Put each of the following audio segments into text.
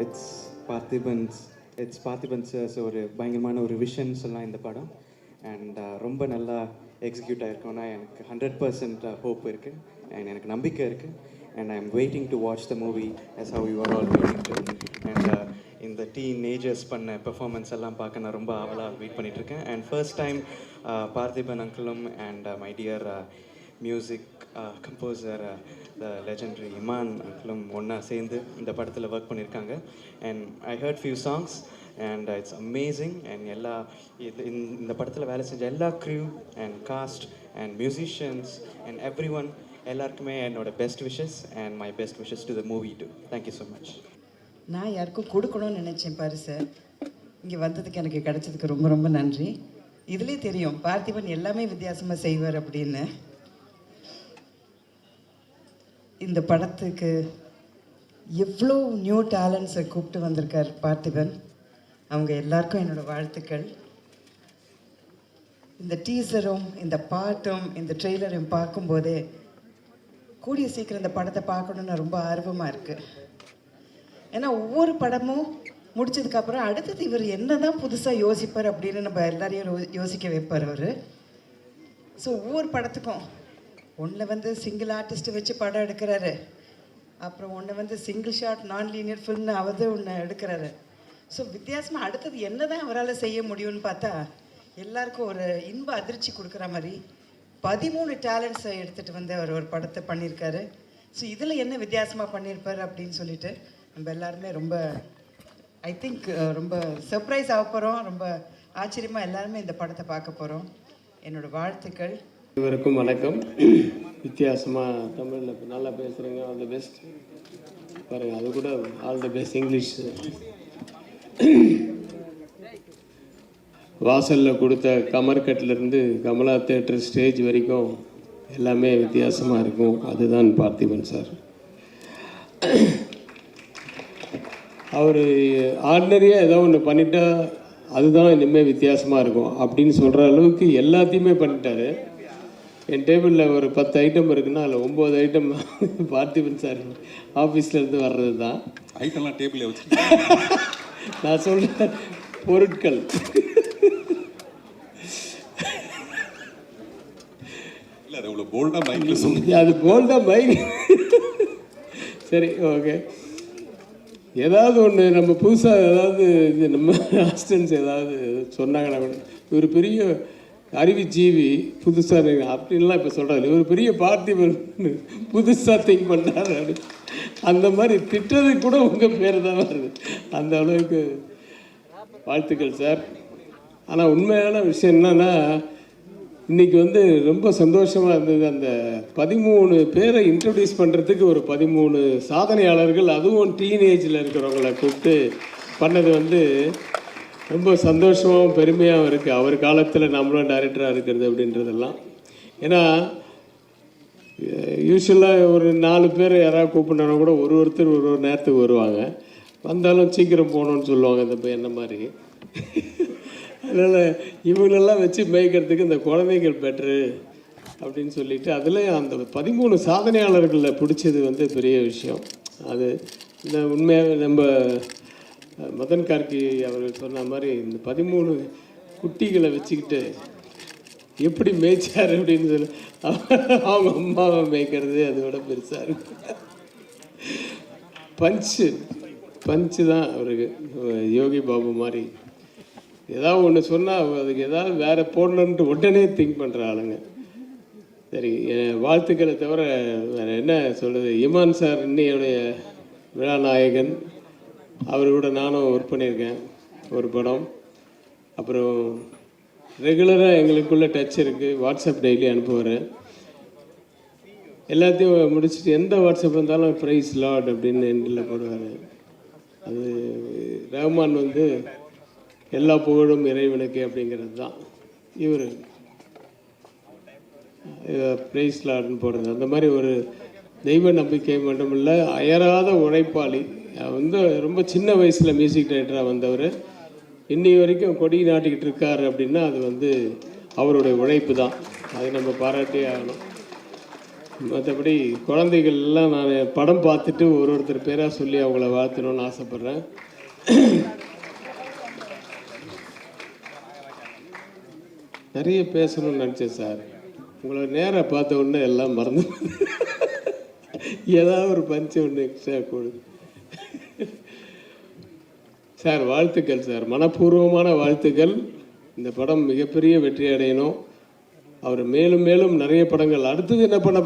It's Parthiban's ஒரு பயங்கரமான ஒரு விஷன் சொல்லலாம் இந்த படம். அண்ட் ரொம்ப நல்லா எக்ஸிக்யூட் ஆகிருக்கோன்னா எனக்கு 100% ஹோப் இருக்குது அண்ட் எனக்கு நம்பிக்கை இருக்குது. And I am waiting to watch the movie as how you are all waiting to. And இந்த டீனேஜர்ஸ் பண்ண பெர்ஃபார்மன்ஸ் எல்லாம் பார்க்க நான் ரொம்ப ஆவலாக வெயிட் பண்ணிகிட்ருக்கேன். அண்ட் ஃபர்ஸ்ட் டைம் பார்த்திபன் அங்கிளும் and my dear music composer the legendary Imman அங்கிளும் ஒன்றா சேர்ந்து இந்த படத்தில் ஒர்க் பண்ணியிருக்காங்க. And I heard few songs and it's amazing. And இந்த படத்தில் வேலை செஞ்ச எல்லா crew and cast and musicians and every one எல்லாருக்குமே என்னோட best wishes and my best wishes to the movie too. Thank you so much. நான் யாருக்கும் கொடுக்கணும்னு நினச்சேன் பாரு சார், இங்கே வந்ததுக்கு எனக்கு கிடைச்சதுக்கு ரொம்ப ரொம்ப நன்றி. இதுலேயே தெரியும் பார்த்திபன் எல்லாமே வித்தியாசமாக செய்வார் அப்படின்னு. இந்த படத்துக்கு எவ்வளோ நியூ டேலண்ட்ஸை கூப்பிட்டு வந்திருக்கார் பார்த்திபன். அவங்க எல்லாருக்கும் என்னோடய வாழ்த்துக்கள். இந்த டீசரும் இந்த பாட்டும் இந்த ட்ரெய்லரையும் பார்க்கும்போதே கூடிய சீக்கிரம் இந்த படத்தை பார்க்கணுன்னு ரொம்ப ஆர்வமாக இருக்குது. ஏன்னா ஒவ்வொரு படமும் முடிச்சதுக்கப்புறம் அடுத்தது இவர் என்ன தான் புதுசாக யோசிப்பார் அப்படின்னு நம்ம எல்லாரையும் யோசிக்க வைப்பார் அவர். ஸோ ஒவ்வொரு படத்துக்கும் ஒன்றில் சிங்கிள் ஆர்டிஸ்ட்டை வச்சு படம் எடுக்கிறாரு, அப்புறம் ஒன்று சிங்கிள் ஷாட் நான் லீனியர் ஃபில்ம்னு அவர் ஒன்று எடுக்கிறாரு. ஸோ வித்தியாசமாக அடுத்தது என்ன தான் அவரால் செய்ய முடியும்னு பார்த்தா எல்லாருக்கும் ஒரு இன்ப அதிர்ச்சி கொடுக்குற மாதிரி 13 டேலண்ட்ஸை எடுத்துகிட்டு வந்து அவர் ஒரு படத்தை பண்ணியிருக்காரு. ஸோ இதில் என்ன வித்தியாசமாக பண்ணியிருப்பார் அப்படின்னு சொல்லிட்டு நம்ம எல்லாருமே ரொம்ப ஐ திங்க் ரொம்ப சர்ப்ரைஸ் ஆக போகிறோம். ரொம்ப ஆச்சரியமாக எல்லாருமே இந்த படத்தை பார்க்க போகிறோம். என்னோடய வாழ்த்துக்கள். இவருக்கும் வணக்கம். வித்தியாசமாக தமிழில் நல்லா பேசுகிறேங்க. All the best. பாருங்கள், அது கூட ஆல் தி பெஸ்ட் இங்கிலீஷ். வாசலில் கொடுத்த கமர்கட்லேருந்து கமலா தேட்டர் ஸ்டேஜ் வரைக்கும் எல்லாமே வித்தியாசமாக இருக்கும். அதுதான் பார்த்திபன் சார். அவர் ஆர்டினரியாக ஏதோ ஒன்று பண்ணிட்டா அதுதான் இனிமேல் வித்தியாசமாக இருக்கும் அப்படின்னு சொல்கிற அளவுக்கு எல்லாத்தையுமே பண்ணிட்டாரு. என் டேபிளில் ஒரு 10 ஐட்டம் இருக்குன்னா அதில் 9 ஐட்டம் பார்த்திபன் சார் ஆஃபீஸ்லேருந்து வர்றது தான். ஐட்டம்லாம் டேபிளில் வச்சு நான் சொல்கிறேன் பொருட்கள். இல்லை, அது அவ்வளோ போல்டாக மைக்கில் சொல்லுங்க. அது போல்டாக மைக். சரி, ஓகே. ஏதாவது ஒன்று நம்ம புதுசாக ஏதாவது இது நம்ம அசிஸ்டன்ஸ் ஏதாவது சொன்னாங்கன்னா கூட ஒரு பெரிய அறிவுஜீவி புதுசாக அப்படின்லாம் இப்போ சொல்கிறாரு. ஒரு பெரிய பார்த்திபன் புதுசாக திங்க் பண்ணுறாரு அப்படி. அந்த மாதிரி திட்டத்துக்கு கூட உங்கள் பேர் தான் வருது. அந்த அளவுக்கு வாழ்த்துக்கள் சார். ஆனால் உண்மையான விஷயம் என்னன்னா, இன்றைக்கி ரொம்ப சந்தோஷமாக இருந்தது. அந்த 13 பேரை இன்ட்ரடியூஸ் பண்ணுறதுக்கு ஒரு 13 சாதனையாளர்கள், அதுவும் டீனேஜில் இருக்கிறவங்கள கூப்பிட்டு பண்ணது ரொம்ப சந்தோஷமாகவும் பெருமையாகவும் இருக்குது. அவர் காலத்தில் நம்மளும் டைரக்டராக இருக்கிறது அப்படின்றதெல்லாம். ஏன்னா யூஸ்வலாக ஒரு 4 பேர் யாராவது கூப்பிட்னா கூட ஒருத்தர் ஒரு நேரத்துக்கு வருவாங்க. வந்தாலும் சீக்கிரம் போகணுன்னு சொல்லுவாங்க இந்த என்ன மாதிரி. அதனால் இவங்களெல்லாம் வச்சு மேய்க்கிறதுக்கு இந்த குழந்தைகள் பெட்ரு அப்படின்னு சொல்லிட்டு அதில் அந்த 13 சாதனையாளர்களில் பிடிச்சது பெரிய விஷயம். அது இந்த உண்மையாக நம்ம மதன் கார்கி அவர்கள் சொன்ன மாதிரி இந்த 13 குட்டிகளை வச்சுக்கிட்டு எப்படி மேய்ச்சார் அப்படின்னு சொல்லி அவங்க அம்மாவை மேய்க்கிறது அதோட பெருசாக இருக்கு. பஞ்சு தான் அவருக்கு யோகி பாபு மாதிரி. ஏதாவது ஒன்று சொன்னால் அதுக்கு ஏதாவது வேறு போடணுன்ட்டு உடனே திங்க் பண்ணுற ஆளுங்க. சரி, வாழ்த்துக்களை தவிர வேறு என்ன சொல்கிறது. இமான் சார் இன்னையுடைய விழாநாயகன். அவர் கூட நானும் ஒர்க் பண்ணியிருக்கேன் ஒரு படம். அப்புறம் ரெகுலராக எங்களுக்குள்ளே டச் இருக்குது. வாட்ஸ்அப் டெய்லி அனுப்புவார். எல்லாத்தையும் முடிச்சுட்டு எந்த வாட்ஸ்அப் இருந்தாலும் ப்ரைஸ் லார்ட் அப்படின்னு எண்டில் போடுவார். அது ரஹ்மான் எல்லா புகழும் இறைவனுக்கு அப்படிங்கிறது தான். இவர் ப்ரைஸ் லார்ட்னு போடுறது. அந்த மாதிரி ஒரு தெய்வ நம்பிக்கை மட்டுமில்லை, அயராத உழைப்பாளி. ரொம்ப சின்ன வயசில் மியூசிக் டைரக்டராக வந்தவர் இன்னி வரைக்கும் கொடி நாட்டிக்கிட்டு இருக்கார் அப்படின்னா அது அவருடைய உழைப்பு தான். அது நம்ம பாராட்டே ஆகணும். மற்றபடி குழந்தைகள் எல்லாம் நான் படம் பார்த்துட்டு ஒருத்தர் பேராக சொல்லி அவங்கள வாழ்த்தணும்னு ஆசைப்பட்றேன். நிறைய பேசணும்னு நினச்சேன் சார். உங்களை நேராக பார்த்த உடனே எல்லாம் மறந்து ஏதாவது ஒரு பஞ்சு ஒன்று எக்ஸ்ட்ரா கொடு சார். வாழ்த்துக்கள் சார், மனப்பூர்வமான வாழ்த்துக்கள். இந்த படம் மிகப்பெரிய வெற்றி அடையணும். அவர் மேலும் மேலும் நிறைய படங்கள் அடுத்தது என்ன பண்ண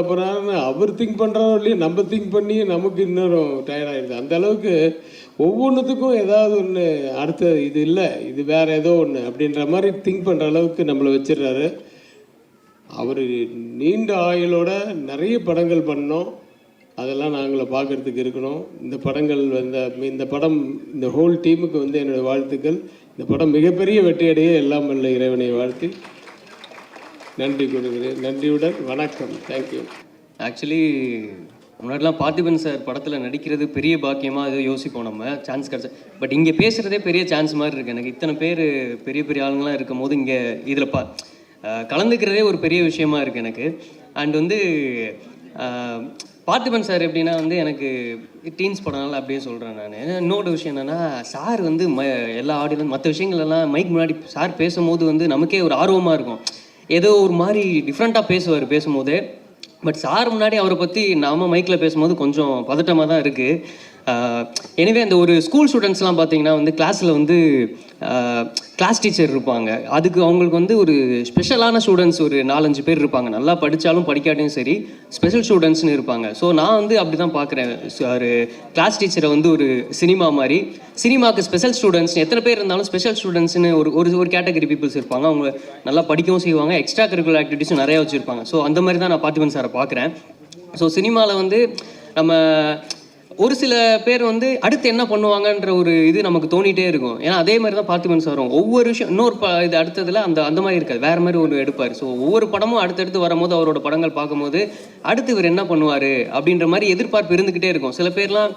போகிறாருன்னு அவர் திங்க் பண்ணுறாரோ இல்லையோ, நம்ம திங்க் பண்ணி நமக்கு இன்னும் டயர்டாகிடுது. அந்த அளவுக்கு ஒவ்வொன்றுத்துக்கும் ஏதாவது ஒன்று அடுத்த இது இல்லை, இது வேறு ஏதோ ஒன்று அப்படின்ற மாதிரி திங்க் பண்ணுற அளவுக்கு நம்மளை வச்சிடுறாரு. அவர் நீண்ட ஆயுளோட நிறைய படங்கள் பண்ணோம், அதெல்லாம் நாங்களை பார்க்குறதுக்கு இருக்கணும். இந்த படம் இந்த ஹோல் டீமுக்கு என்னுடைய வாழ்த்துக்கள். இந்த படம் மிகப்பெரிய வெற்றியடைய எல்லாம் வல்ல இறைவனை வாழ்த்தி நன்றி கொடுக்குறேன். நன்றியுடன் வணக்கம். தேங்க்யூ. ஆக்சுவலி முன்னாடிலாம் பார்த்திபன் சார் படத்தில் நடிக்கிறது பெரிய பாக்கியமாக ஏதோ யோசிப்போம், நம்ம சான்ஸ் கிடச்சா. பட் இங்கே பேசுகிறதே பெரிய சான்ஸ் மாதிரி இருக்குது எனக்கு. இத்தனை பேர் பெரிய பெரிய ஆளுங்களாம் இருக்கும் போது இங்கே இதில் கலந்துக்கிறதே ஒரு பெரிய விஷயமா இருக்குது எனக்கு. அண்ட் பார்த்திபன் சார் எப்படின்னா எனக்கு டீன்ஸ் படம்னால அப்படியே சொல்கிறேன் நான். இன்னொரு விஷயம் என்னென்னா, சார் எல்லா ஆடியன்ஸ் மற்ற விஷயங்கள் எல்லாம் மைக் முன்னாடி சார் பேசும்போது நமக்கே ஒரு ஆர்வமாக இருக்கும். ஏதோ ஒரு மாதிரி டிஃப்ரெண்ட்டாக பேசும்போது. பட் சார் முன்னாடி அவரை பற்றி நாம மைக்கில் பேசும்போது கொஞ்சம் பதட்டமாக தான் இருக்குது. எனவே அந்த ஒரு ஸ்கூல் ஸ்டூடெண்ட்ஸ்லாம் பார்த்தீங்கன்னா கிளாஸில் கிளாஸ் டீச்சர் இருப்பாங்க. அதுக்கு அவங்களுக்கு ஒரு ஸ்பெஷலான ஸ்டூடெண்ட்ஸ் ஒரு 4-5 பேர் இருப்பாங்க. நல்லா படித்தாலும் படிக்காட்டியும் சரி, ஸ்பெஷல் ஸ்டூடெண்ட்ஸ்னு இருப்பாங்க. ஸோ நான் அப்படி தான் பார்க்குறேன். ஒரு கிளாஸ் டீச்சரை ஒரு சினிமா மாதிரி, சினிமாவுக்கு ஸ்பெஷல் ஸ்டூடெண்ட்ஸ் எத்தனை பேர் இருந்தாலும் ஸ்பெஷல் ஸ்டூடெண்ட்ஸ்னு ஒரு கேட்டகரி பீப்புள்ஸ் இருப்பாங்க. அவங்க நல்லா படிக்கவும் செய்வாங்க, எக்ஸ்ட்ரா கரிக்குலர் ஆக்டிவிட்டீஸும் நிறையா வச்சுருப்பாங்க. ஸோ அந்த மாதிரி தான் நான் பார்த்திபன் சாரை பார்க்குறேன். ஸோ சினிமாவில் நம்ம ஒரு சில பேர் அடுத்து என்ன பண்ணுவாங்கன்ற ஒரு இது நமக்கு தோணிகிட்டே இருக்கும். ஏன்னா அதே மாதிரி தான் பார்த்திபன் சார் ஒவ்வொரு விஷயம் இன்னொரு இது அடுத்ததில் அந்த மாதிரி இருக்காது, வேறு மாதிரி எடுப்பார். ஸோ ஒவ்வொரு படமும் அடுத்தடுத்து வரும்போது அவரோட படங்கள் பார்க்கும்போது அடுத்து இவர் என்ன பண்ணுவார் அப்படின்ற மாதிரி எதிர்பார்ப்பு இருந்துக்கிட்டே இருக்கும். சில பேர்லாம்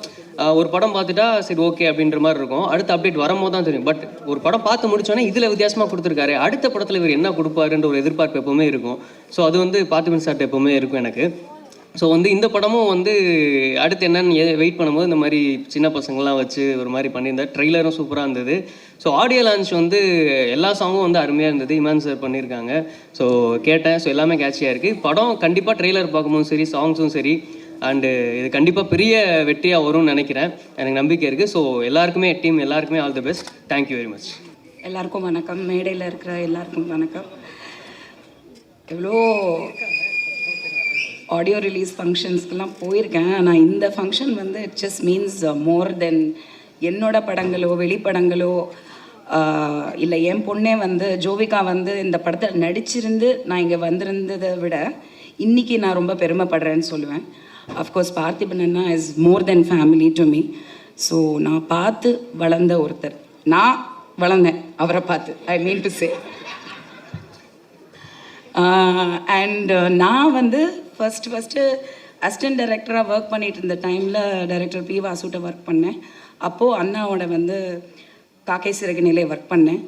ஒரு படம் பார்த்துட்டா சரி ஓகே அப்படின்ற மாதிரி இருக்கும், அடுத்த அப்டேட் வரும்போது தான் தெரியும். பட் ஒரு படம் பார்த்து முடிச்சோன்னே இதில் வித்தியாசமாக கொடுத்துருக்காரு, அடுத்த படத்தில் இவர் என்ன கொடுப்பாருன்ற ஒரு எதிர்பார்ப்பு எப்போவுமே இருக்கும். ஸோ அது பார்த்திபன் சார்ட்ட எப்போவுமே இருக்கும் எனக்கு. ஸோ இந்த படமும் அடுத்து என்னன்னு வெயிட் பண்ணும்போது இந்த மாதிரி சின்ன பசங்கள்லாம் வச்சு ஒரு மாதிரி பண்ணியிருந்தார். ட்ரெய்லரும் சூப்பராக இருந்தது. ஸோ ஆடியோ லான்ச் எல்லா சாங்கும் அருமையாக இருந்தது. இமான் சார் பண்ணியிருக்காங்க. ஸோ கேட்டேன். ஸோ எல்லாமே கேட்சியாக இருக்குது. படம் கண்டிப்பாக ட்ரெய்லர் பார்க்கும்போதும் சரி, சாங்ஸும் சரி, அண்டு இது கண்டிப்பாக பெரிய வெற்றியாக வரும்னு நினைக்கிறேன். எனக்கு நம்பிக்கை இருக்குது. ஸோ எல்லாருக்குமே டீம் எல்லாருக்குமே all the best. Thank you very much. எல்லாருக்கும் வணக்கம். மேடையில் இருக்கிற எல்லாருக்கும் வணக்கம். எவ்வளோ ஆடியோ ரிலீஸ் ஃபங்க்ஷன்ஸ்க்கெலாம் போயிருக்கேன். ஆனால் இந்த function it just means more then என்னோட படங்களோ வெளிப்படங்களோ இல்லை என் பொண்ணே ஜோவிகா இந்த படத்தில் நடிச்சிருந்து நான் இங்கே வந்திருந்ததை விட இன்றைக்கி நான் ரொம்ப பெருமைப்படுறேன்னு சொல்லுவேன். Of course Parthiban Anna is more then family to me. So நான் பார்த்து வளர்ந்த ஒருத்தர், நான் வளர்ந்தேன் அவரை பார்த்து, ஐ மீன் டு சே. அண்ட் நான் ஃபஸ்ட்டு அசிஸ்டன்ட் டைரக்டராக ஒர்க் பண்ணிகிட்டு இருந்த டைமில் டைரக்டர் பி வாசுட்ட ஒர்க் பண்ணேன். அப்போது அண்ணாவோட காக்கை சிறகு நிலை ஒர்க் பண்ணேன்.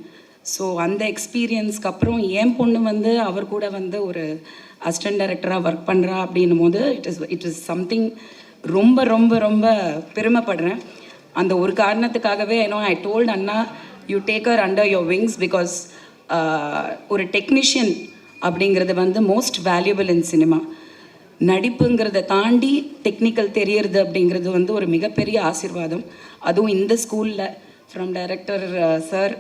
ஸோ அந்த எக்ஸ்பீரியன்ஸ்க்கு அப்புறம் என் பொண்ணு அவர் கூட ஒரு அசிஸ்டன்ட் டைரக்டராக ஒர்க் பண்ணுறா அப்படின்னும் போது இட் இஸ் சம்திங் ரொம்ப ரொம்ப ரொம்ப பெருமைப்படுறேன். அந்த ஒரு காரணத்துக்காகவே ஐ டோல்ட் அண்ணா, you take her under your wings, because ஒரு டெக்னீஷியன் அப்படிங்கிறது மோஸ்ட் வேல்யூபிள் இன் சினிமா. நடிப்புங்கிறத தாண்டி டெக்னிக்கல் தெரியறது அப்படிங்கிறது ஒரு மிகப்பெரிய ஆசீர்வாதம். அதுவும் இந்த ஸ்கூலில் ஃப்ரம் டைரக்டர் சார்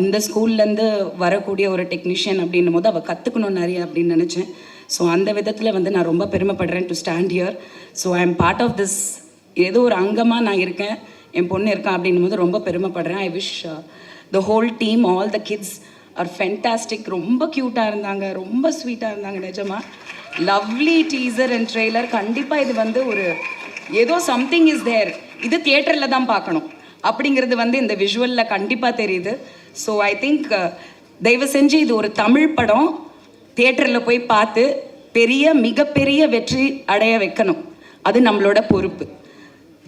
இந்த ஸ்கூல்லேருந்து வரக்கூடிய ஒரு டெக்னீஷியன் அப்படின்னும் போது அவள் கற்றுக்கணும் நிறைய அப்படின்னு நினச்சேன். ஸோ அந்த விதத்தில் நான் ரொம்ப பெருமைப்படுறேன் to stand here. So I am part of this, ஏதோ ஒரு அங்கமாக நான் இருக்கேன், என் பொண்ணு இருக்கான் அப்படின்னும் போது ரொம்ப பெருமைப்படுறேன். I wish the whole team, all the kids are fantastic. ரொம்ப க்யூட்டாக இருந்தாங்க, ரொம்ப ஸ்வீட்டாக இருந்தாங்க. நிஜமாக லவ்லி டீசர் அண்ட் ட்ரெய்லர். கண்டிப்பாக இது ஒரு ஏதோ சம்திங் இஸ் தேர், இது தியேட்டரில் தான் பார்க்கணும் அப்படிங்கிறது இந்த விஷுவலில் கண்டிப்பாக தெரியுது. ஸோ ஐ திங்க் தயவு செஞ்சு இது ஒரு தமிழ் படம் தியேட்டரில் போய் பார்த்து மிகப்பெரிய வெற்றி அடைய வைக்கணும். அது நம்மளோட பொறுப்பு.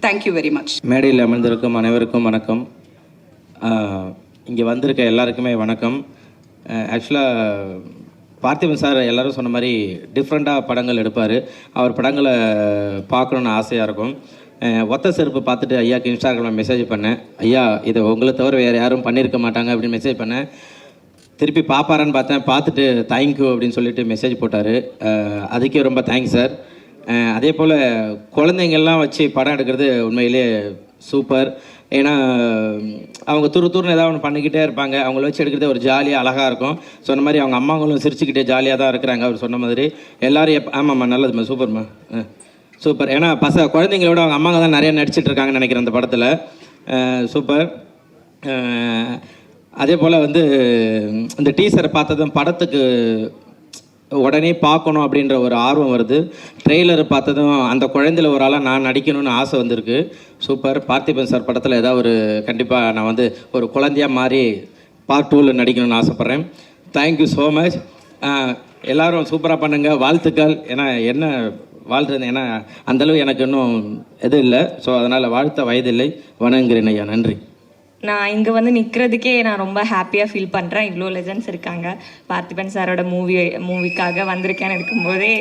Thank you very much. மேடையில் அமர்ந்திருக்கும் அனைவருக்கும் வணக்கம். இங்கே வந்திருக்க எல்லாருக்குமே வணக்கம். ஆக்சுவலாக பார்த்திபன் சார் எல்லாரும் சொன்ன மாதிரி டிஃப்ரெண்ட்டாக படங்கள் எடுப்பார். அவர் படங்களை பார்க்கணுன்னு ஆசையாக இருக்கும். ஒத்த செருப்பு பார்த்துட்டு ஐயாவுக்கு இன்ஸ்டாகிராமில் மெசேஜ் பண்ணேன். ஐயா இதை உங்களை தவிர வேறு யாரும் பண்ணியிருக்க மாட்டாங்க அப்படின்னு மெசேஜ் பண்ணேன். திருப்பி பார்ப்பாரான்னு பார்த்தேன். பார்த்துட்டு தேங்க்யூ அப்படின்னு சொல்லிட்டு மெசேஜ் போட்டார். அதுக்கே ரொம்ப தேங்க்ஸ் சார். அதே போல் குழந்தைங்கள்லாம் வச்சு படம் எடுக்கிறது உண்மையிலே சூப்பர். ஏன்னா அவங்க துருன்னு ஏதாவது ஒன்று பண்ணிக்கிட்டே இருப்பாங்க. அவங்கள வச்சு எடுக்கிறதே ஒரு ஜாலியாக அழகாக இருக்கும். சொன்ன மாதிரி அவங்க அம்மாங்களும் சிரிச்சுக்கிட்டே ஜாலியாக தான் இருக்கிறாங்க. அவர் சொன்ன மாதிரி எல்லோரும் ஆமாம்மா நல்லதும்மா சூப்பர்மா சூப்பர். ஏன்னா குழந்தைங்களோட அவங்க அம்மாங்க தான் நிறையா நடிச்சிட்டு இருக்காங்கன்னு நினைக்கிறேன் அந்த படத்தில். சூப்பர். அதே போல் வந்து இந்த டீசரை பார்த்ததும் படத்துக்கு உடனே பார்க்கணும் அப்படின்ற ஒரு ஆர்வம் வருது. ட்ரெய்லர் பார்த்ததும் அந்த குழந்தையில் ஒரு ஆளாக நான் நடிக்கணும்னு ஆசை வந்திருக்கு. சூப்பர். பார்த்திபன் சார் படத்தில் ஏதாவது ஒரு கண்டிப்பாக நான் வந்து ஒரு குழந்தையாக மாறி பார்ட் 2ல் நடிக்கணும்னு ஆசைப்பட்றேன். Thank you so much. எல்லோரும் சூப்பராக பண்ணுங்கள். வாழ்த்துக்கள். ஏன்னா என்ன வாழ்றது, ஏன்னா அந்தளவு எனக்கு இன்னும் எதுவும் இல்லை. ஸோ அதனால் வாழ்த்த வயதில்லை. வணங்குகிறேன் ஐயா. நன்றி. நான் இங்கே வந்து நிற்கிறதுக்கே நான் ரொம்ப ஹாப்பியாக ஃபீல் பண்ணுறேன். இவ்வளோ லெஜண்ட்ஸ் இருக்காங்க. பார்த்திபன் சாரோட மூவிக்காக வந்திருக்கேன்னு இருக்கும்போதே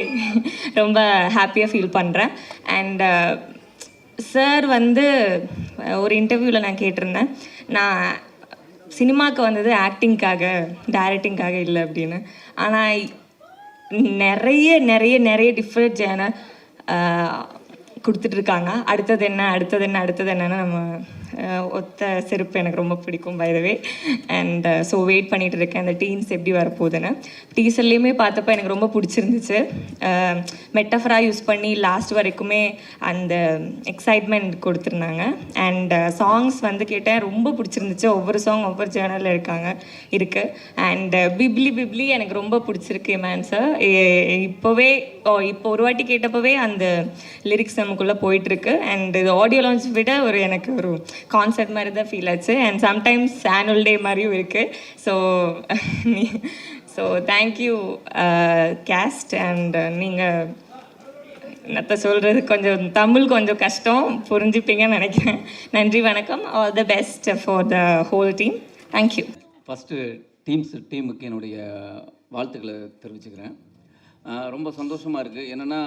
ரொம்ப ஹாப்பியாக ஃபீல் பண்ணுறேன். அண்ட் சார் வந்து ஒரு இன்டர்வியூவில் நான் கேட்டிருந்தேன், நான் சினிமாவுக்கு வந்தது ஆக்டிங்காக டைரக்டிங்காக இல்லை அப்படின்னு. ஆனால் நிறைய நிறைய நிறைய டிஃப்ரெண்ட் ஜேனர் கொடுத்துட்ருக்காங்க. அடுத்தது என்னன்னு நம்ம ஒத்த செருப்பு எனக்கு ரொம்ப பிடிக்கும் by the way. And so wait பண்ணிகிட்டு இருக்கேன் அந்த டீன்ஸ் எப்படி வரப்போகுதுன்னு. டீசர்லேயுமே பார்த்தப்போ எனக்கு ரொம்ப பிடிச்சிருந்துச்சு. மெட்டஃபராக யூஸ் பண்ணி லாஸ்ட் வரைக்குமே அந்த எக்ஸைட்மெண்ட் கொடுத்துருந்தாங்க. அண்ட் சாங்ஸ் வந்து கேட்டேன், ரொம்ப பிடிச்சிருந்துச்சு. ஒவ்வொரு சாங் ஒவ்வொரு சேனலில் இருக்குது. அண்ட் பிப்ளி எனக்கு ரொம்ப பிடிச்சிருக்கு மேன் சார். இப்போ ஒரு வாட்டி கேட்டப்போவே அந்த லிரிக்ஸ் நமக்குள்ளே போயிட்டுருக்கு. அண்ட் இது ஆடியோ லான்ச் விட எனக்கு ஒரு கான்சர்ட் மாதிரி தான் ஃபீல் ஆச்சு. அண்ட் சம்டைம்ஸ் ஆனுவல் டே மாதிரியும் இருக்குது. So thank you caste. அண்ட் நீங்கள் என்னத்த சொல்கிறது, கொஞ்சம் தமிழ் கொஞ்சம் கஷ்டம், புரிஞ்சுப்பீங்கன்னு நினைக்கிறேன். நன்றி, வணக்கம். All the best for the whole team. Thank you. First டீமுக்கு என்னுடைய வாழ்த்துக்களை தெரிவிச்சுக்கிறேன். ரொம்ப சந்தோஷமாக இருக்குது. என்னென்னா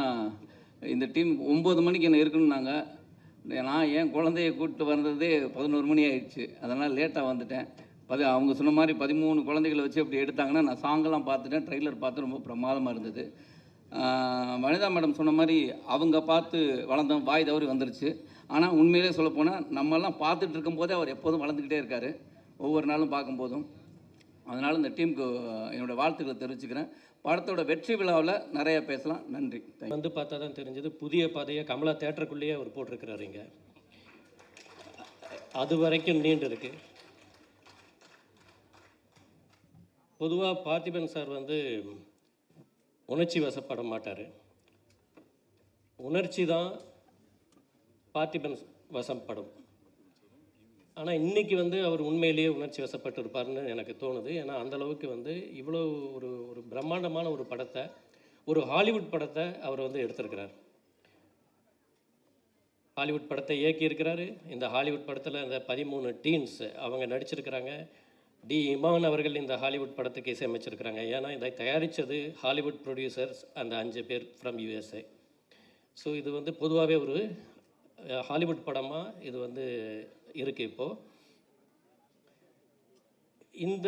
இந்த டீம் 9 மணிக்கு என்ன இருக்குன்னாங்க. நான் என் குழந்தைய கூப்பிட்டு வந்ததே 11 மணி ஆயிடுச்சு. அதனால் லேட்டாக வந்துட்டேன். அவங்க சொன்ன மாதிரி 13 குழந்தைகளை வச்சு அப்படி எடுத்தாங்கன்னா நான் சாங்கெல்லாம் பார்த்துட்டேன். ட்ரெய்லர் பார்த்து ரொம்ப பிரமாதமாக இருந்தது. வனிதா மேடம் சொன்ன மாதிரி அவங்க பார்த்து வளர்ந்தோம், வாய் தவறி வந்துருச்சு. ஆனால் உண்மையிலே சொல்லப்போனால் நம்மெல்லாம் பார்த்துட்டு இருக்கும்போதே அவர் எப்போதும் வளர்ந்துக்கிட்டே இருக்கார், ஒவ்வொரு நாளும் பார்க்கும்போதும். அதனால் இந்த டீமுக்கு என்னோடய வாழ்த்துக்களை தெரிவிச்சுக்கிறேன். படத்தோட வெற்றி விழாவில் நிறைய பேசலாம். நன்றி. வந்து பார்த்தா தான் தெரிஞ்சது, புதிய பாதையை கமலா தேட்டருக்குள்ளேயே அவர் போட்டிருக்கிறாரு. இங்கே அது வரைக்கும் நீண்டு இருக்கு. பொதுவாக பார்த்திபன் சார் வந்து உணர்ச்சி வசப்பட மாட்டார். உணர்ச்சி தான் பார்த்திபன் வசப்படும். ஆனால் இன்றைக்கி வந்து அவர் உண்மையிலேயே உணர்ச்சி வசப்பட்டு இருப்பார்னு எனக்கு தோணுது. ஏன்னா அந்தளவுக்கு வந்து இவ்வளோ ஒரு பிரம்மாண்டமான ஒரு படத்தை, ஒரு ஹாலிவுட் படத்தை அவர் வந்து எடுத்திருக்கிறார். ஹாலிவுட் படத்தை இயக்கியிருக்கிறாரு. இந்த ஹாலிவுட் படத்தில் இந்த 13 டீன்ஸ் அவங்க நடிச்சிருக்கிறாங்க. டி இமான் அவர்கள் இந்த ஹாலிவுட் படத்துக்கு இசையமைச்சிருக்கிறாங்க. ஏன்னா இதை தயாரித்தது ஹாலிவுட் ப்ரொடியூசர்ஸ், அந்த 5 பேர் ஃப்ரம் USA. ஸோ இது வந்து பொதுவாகவே ஒரு ஹாலிவுட் படமாக இது வந்து இருக்குது. இப்போது இந்த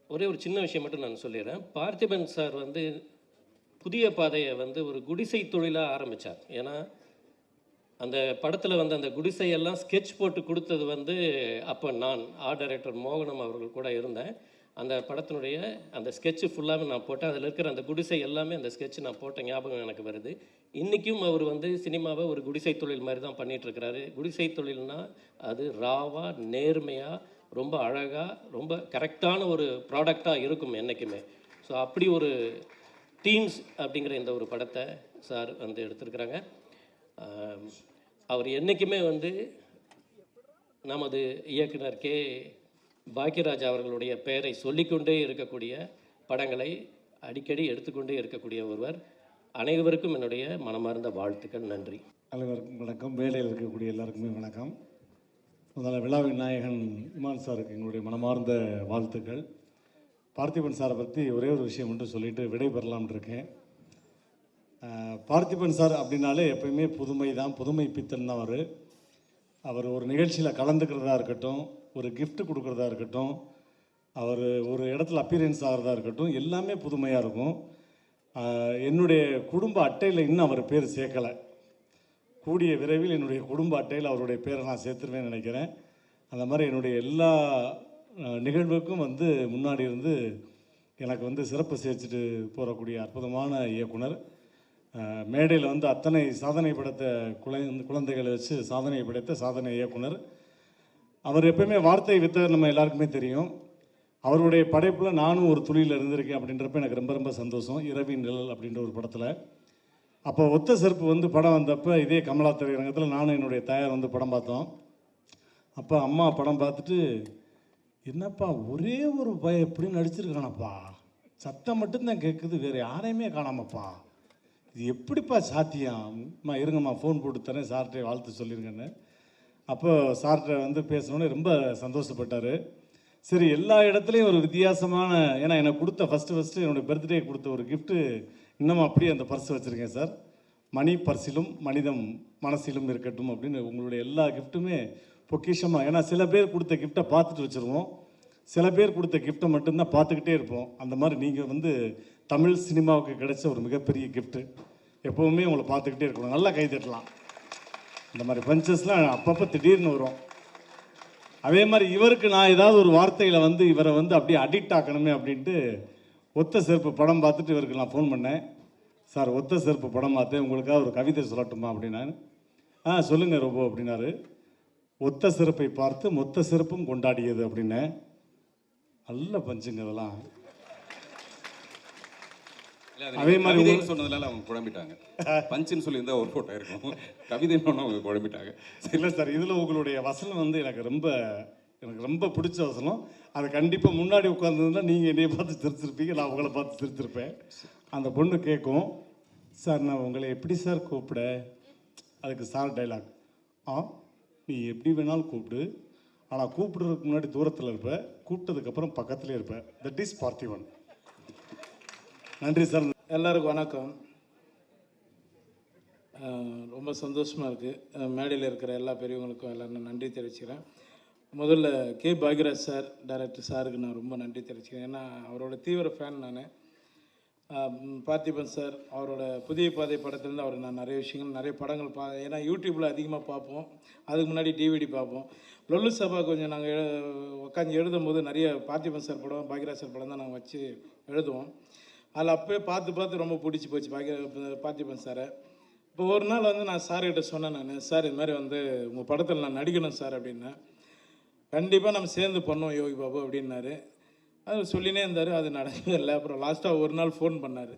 ஒரே ஒரு சின்ன விஷயம் மட்டும் நான் சொல்லிடுறேன். பார்த்திபன் சார் வந்து புதிய பாதையை வந்து ஒரு குடிசை தொழிலாக ஆரம்பித்தார். ஏன்னா அந்த படத்தில் வந்து அந்த குடிசையெல்லாம் ஸ்கெட்ச் போட்டு கொடுத்தது வந்து அப்போ நான் ஆர்ட் டைரக்டர் மோகனம் அவர்கள் கூட இருந்தேன். அந்த படத்தினுடைய அந்த ஸ்கெட்சு ஃபுல்லாகவே நான் போட்டேன். அதில் இருக்கிற அந்த குடிசை எல்லாமே அந்த ஸ்கெட்சு நான் போட்ட ஞாபகம் எனக்கு வருது. இன்றைக்கும் அவர் வந்து சினிமாவை ஒரு குடிசை தொழில் மாதிரி தான் பண்ணிகிட்ருக்கிறாரு. குடிசை தொழில்னால் அது ராவாக, நேர்மையாக, ரொம்ப அழகாக, ரொம்ப கரெக்டான ஒரு ப்ராடக்டாக இருக்கும் என்றைக்குமே. ஸோ அப்படி ஒரு டீன்ஸ் அப்படிங்கிற இந்த ஒரு படத்தை சார் வந்து எடுத்திருக்கிறாங்க. அவர் என்றைக்குமே வந்து நமது இயக்குனர் கே பாக்யராஜ் அவர்களுடைய பெயரை சொல்லிக்கொண்டே இருக்கக்கூடிய படங்களை அடிக்கடி எடுத்துக்கொண்டே இருக்கக்கூடிய ஒருவர். அனைவருக்கும் என்னுடைய மனமார்ந்த வாழ்த்துக்கள். நன்றி. அனைவருக்கும் வணக்கம். வேலையில் இருக்கக்கூடிய எல்லாருக்குமே வணக்கம். முதல்ல விழாவின் நாயகன் இமான் சாருக்கு எங்களுடைய மனமார்ந்த வாழ்த்துக்கள். பார்த்திபன் சாரை பற்றி ஒரே ஒரு விஷயம் மட்டும் சொல்லிட்டு விடைபெறலாம்னு இருக்கேன். பார்த்திபன் சார் அப்படின்னாலே எப்பயுமே புதுமை தான், புதுமை பித்தன் தான். அவர் ஒரு நிகழ்ச்சியில் கலந்துக்கிறதா இருக்கட்டும், ஒரு gift கொடுக்குறதா இருக்கட்டும், அவர் ஒரு இடத்துல அப்பியரன்ஸ் ஆகிறதா இருக்கட்டும், எல்லாமே புதுமையாக இருக்கும். என்னுடைய குடும்ப அட்டையில் இன்னும் அவர் பேர் சேர்க்கலை. கூடிய விரைவில் என்னுடைய குடும்ப அட்டையில் அவருடைய பேரை நான் சேர்த்துருவேன்னு நினைக்கிறேன். அந்த மாதிரி என்னுடைய எல்லா நிகழ்வுக்கும் வந்து முன்னாடி இருந்து எனக்கு வந்து சிறப்பு சேர்த்துட்டு போகக்கூடிய அற்புதமான இயக்குனர். மேடையில் வந்து அத்தனை சாதனை படைத்த குழந்தைகளை வச்சு சாதனை படைத்த சாதனை இயக்குனர். அவர் எப்பயுமே வார்த்தை வித்தவர், நம்ம எல்லாருக்குமே தெரியும். அவருடைய படைப்பில் நானும் ஒரு துளியில் இருந்திருக்கேன் அப்படின்றப்ப எனக்கு ரொம்ப ரொம்ப சந்தோஷம். இரவின் நிழல் அப்படின்ற ஒரு படத்தில் அப்போ ஒத்த செருப்பு வந்து படம் வந்தப்போ இதே கமலா திரையரங்கத்தில் நானும் என்னுடைய தாயார் வந்து படம் பார்த்தோம். அப்போ அம்மா படம் பார்த்துட்டு, என்னப்பா ஒரே ஒரு பய எப்படி நடிச்சிருக்கானப்பா, சத்தம் மட்டும்தான் கேட்குது, வேறு யாரையுமே காணாமப்பா, இது எப்படிப்பா சாத்தியம், அம்மா இருங்கம்மா ஃபோன் போட்டு தரேன் சார்கிட்ட வாழ்த்து சொல்லிருங்கன்னு. அப்போ சார்கிட்ட வந்து பேசணுன்னே ரொம்ப சந்தோஷப்பட்டார். சரி, எல்லா இடத்துலையும் ஒரு வித்தியாசமான, ஏன்னா எனக்கு கொடுத்த ஃபஸ்ட்டு என்னுடைய பர்த்டே கொடுத்த ஒரு கிஃப்ட்டு இன்னமும் அப்படியே அந்த பர்ஸ் வச்சுருக்கேன் சார். மணி பர்சிலும் மனிதம் மனசிலும் இருக்கட்டும் அப்படின்னு உங்களுடைய எல்லா கிஃப்ட்டுமே பொக்கிஷமாக. ஏன்னா சில பேர் கொடுத்த கிஃப்ட்டை பார்த்துட்டு வச்சுருவோம், சில பேர் கொடுத்த கிஃப்ட்டை மட்டும்தான் பார்த்துக்கிட்டே இருப்போம். அந்த மாதிரி நீங்கள் வந்து தமிழ் சினிமாவுக்கு கிடைச்ச ஒரு மிகப்பெரிய கிஃப்ட்டு. எப்போவுமே உங்களை பார்த்துக்கிட்டே இருக்கணும். நல்லா கை தட்டலாம். இந்த மாதிரி பஞ்சஸ்லாம் அப்பப்போ திடீர்னு வரும். அதே மாதிரி இவருக்கு நான் ஏதாவது ஒரு வார்த்தையில் வந்து இவரை வந்து அப்படியே அடிக்ட் ஆக்கணுமே அப்படின்ட்டு ஒத்த செருப்பு படம் பார்த்துட்டு இவருக்கு நான் ஃபோன் பண்ணேன். சார், ஒத்த செருப்பு படம் பார்த்தேன், உங்களுக்காக ஒரு கவிதை சொல்லட்டுமா அப்படின்னா. சொல்லுங்கள் ரோபோ அப்படின்னாரு. ஒத்த செருப்பை பார்த்து மொத்த செருப்பும் கொண்டாடியது அப்படின்னேன். நல்ல பஞ்சுங்க அதெல்லாம். அதே மாதிரி சொன்னதுனால அவங்க குழம்பிட்டாங்க. பஞ்சுன்னு சொல்லியிருந்தா ஒரு ஃபோட்டோ இருக்கும், கவிதைன்னு அவங்க குழம்பிட்டாங்க. இல்லை சார், இதில் உங்களுடைய வசனம் வந்து எனக்கு ரொம்ப பிடிச்ச வசனம். அது கண்டிப்பாக முன்னாடி உட்காந்துருந்தா நீங்கள் என்னையை பார்த்து சிரிச்சிருப்பீங்க, நான் உங்களை பார்த்து சிரிச்சிருப்பேன். அந்த பொண்ணு கேட்கும், சார் நான் உங்களை எப்படி சார் கூப்பிட? அதுக்கு சார் டைலாக், நீ எப்படி வேணாலும் கூப்பிடு, ஆனால் கூப்பிடுறதுக்கு முன்னாடி தூரத்தில் இருப்ப, கூப்பிட்டதுக்கப்புறம் பக்கத்துலேயே இருப்ப. That is Parthiban. நன்றி சார். எல்லாருக்கும் வணக்கம். ரொம்ப சந்தோஷமாக இருக்குது. மேடையில் இருக்கிற எல்லா பெரியவங்களுக்கும் எல்லாரும் நன்றி தெரிவிச்சுக்கிறேன். முதல்ல கே பாக்யராஜ் சார், டைரக்டர் சாருக்கு நான் ரொம்ப நன்றி தெரிவிச்சுக்கிறேன். ஏன்னா அவரோட தீவிர ஃபேன் நான். பார்த்திபன் சார் அவரோட புதிய பாதை படத்துலேருந்து அவர் நான் நிறைய விஷயங்கள் நிறைய படங்கள் ஏன்னா யூடியூப்பில் அதிகமாக பார்ப்போம், அதுக்கு முன்னாடி டிவிடி பார்ப்போம். லொல்லு சபா கொஞ்சம் நாங்கள் உட்காந்து எழுதும் போது நிறைய பார்த்திபன் சார் படம் பாக்யராஜ் சார் படம் தான் நாங்கள் வச்சு எழுதுவோம். அதில் அப்போயே பார்த்து ரொம்ப பிடிச்சி போச்சு பார்த்திபன் சாரை. இப்போ ஒரு நாள் வந்து நான் சார்கிட்ட சொன்னேன், நான் சார் இது மாதிரி வந்து உங்கள் படத்தில் நான் நடிக்கணும் சார் அப்படின்னேன். கண்டிப்பாக நம்ம சேர்ந்து பண்ணோம் யோகி பாபு அப்படின்னாரு. அது சொல்லினே இருந்தார், அது நடக்கவே இல்லை. அப்புறம் லாஸ்ட்டாக ஒரு நாள் ஃபோன் பண்ணார்,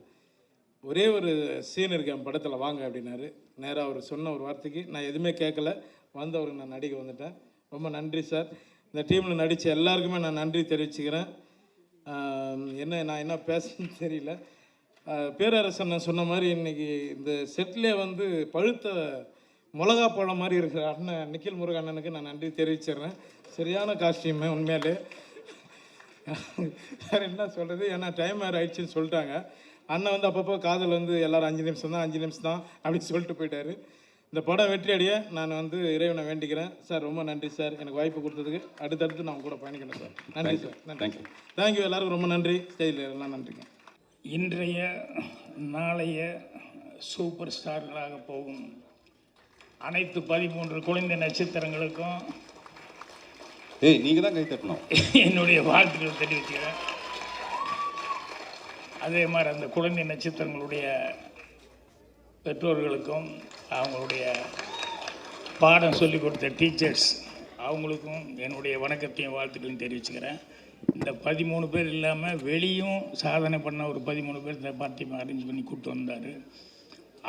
ஒரே ஒரு சீன் இருக்கு என் படத்தில் வாங்க அப்படின்னாரு. நேராக அவர் சொன்ன ஒரு வார்த்தைக்கு நான் எதுவுமே கேட்கல, வந்து அவருக்கு நான் நடிக்க வந்துட்டேன். ரொம்ப நன்றி சார். இந்த டீமில் நடித்த எல்லாருக்குமே நான் நன்றி தெரிவிச்சுக்கிறேன். நான் என்ன பேசணும்னு தெரியல. பேரரசன் நான் சொன்ன மாதிரி இன்றைக்கி இந்த செட்லே வந்து பழுத்த மிளகா பழம் மாதிரி இருக்கிற அண்ணன் நிக்கில் முருகன் அண்ணனுக்கு நான் நன்றி தெரிவிச்சிடுறேன். சரியான காஸ்டியூமு உண்மையாலே. வேறு என்ன சொல்கிறது, ஏன்னா டைம் வேறு ஆயிடுச்சுன்னு சொல்லிட்டாங்க. அண்ணன் வந்து அப்பப்போ காதல் வந்து எல்லோரும் 5 நிமிஷம் தான் அப்படின்னு சொல்லிட்டு போயிட்டார். இந்த படம் வெற்றி அடைய நான் வந்து இறைவனை வேண்டிக்கிறேன். சார் ரொம்ப நன்றி சார், எனக்கு வாய்ப்பு கொடுத்ததுக்கு. அடுத்தடுத்து நான் கூட பயணிக்கணும் சார். நன்றி சார். நன்றி. தேங்க்யூ. எல்லாருக்கும் ரொம்ப நன்றி. ஸ்டேஜில் எல்லாம் நன்றிங்க. இன்றைய நாளைய சூப்பர் ஸ்டார்களாக போகும் அனைத்து 13 குழந்தை நட்சத்திரங்களுக்கும் நீங்கள் தான் கை தட்டணும். என்னுடைய வாழ்த்துக்கள் தெரிவிக்கிறேன். அதே மாதிரி அந்த குழந்தை நட்சத்திரங்களுடைய பெற்றோர்களுக்கும் அவங்களுடைய பாடம் சொல்லிக் கொடுத்த டீச்சர்ஸ் அவங்களுக்கும் என்னுடைய வணக்கத்தையும் வாழ்த்துக்களையும் தெரிவிச்சுக்கிறேன். இந்த 13 பேர் இல்லாமல் வெளியும் சாதனை பண்ண ஒரு 13 பேர் இந்த பார்ட்டி அரேஞ்ச் பண்ணி கூப்பிட்டு வந்தார்.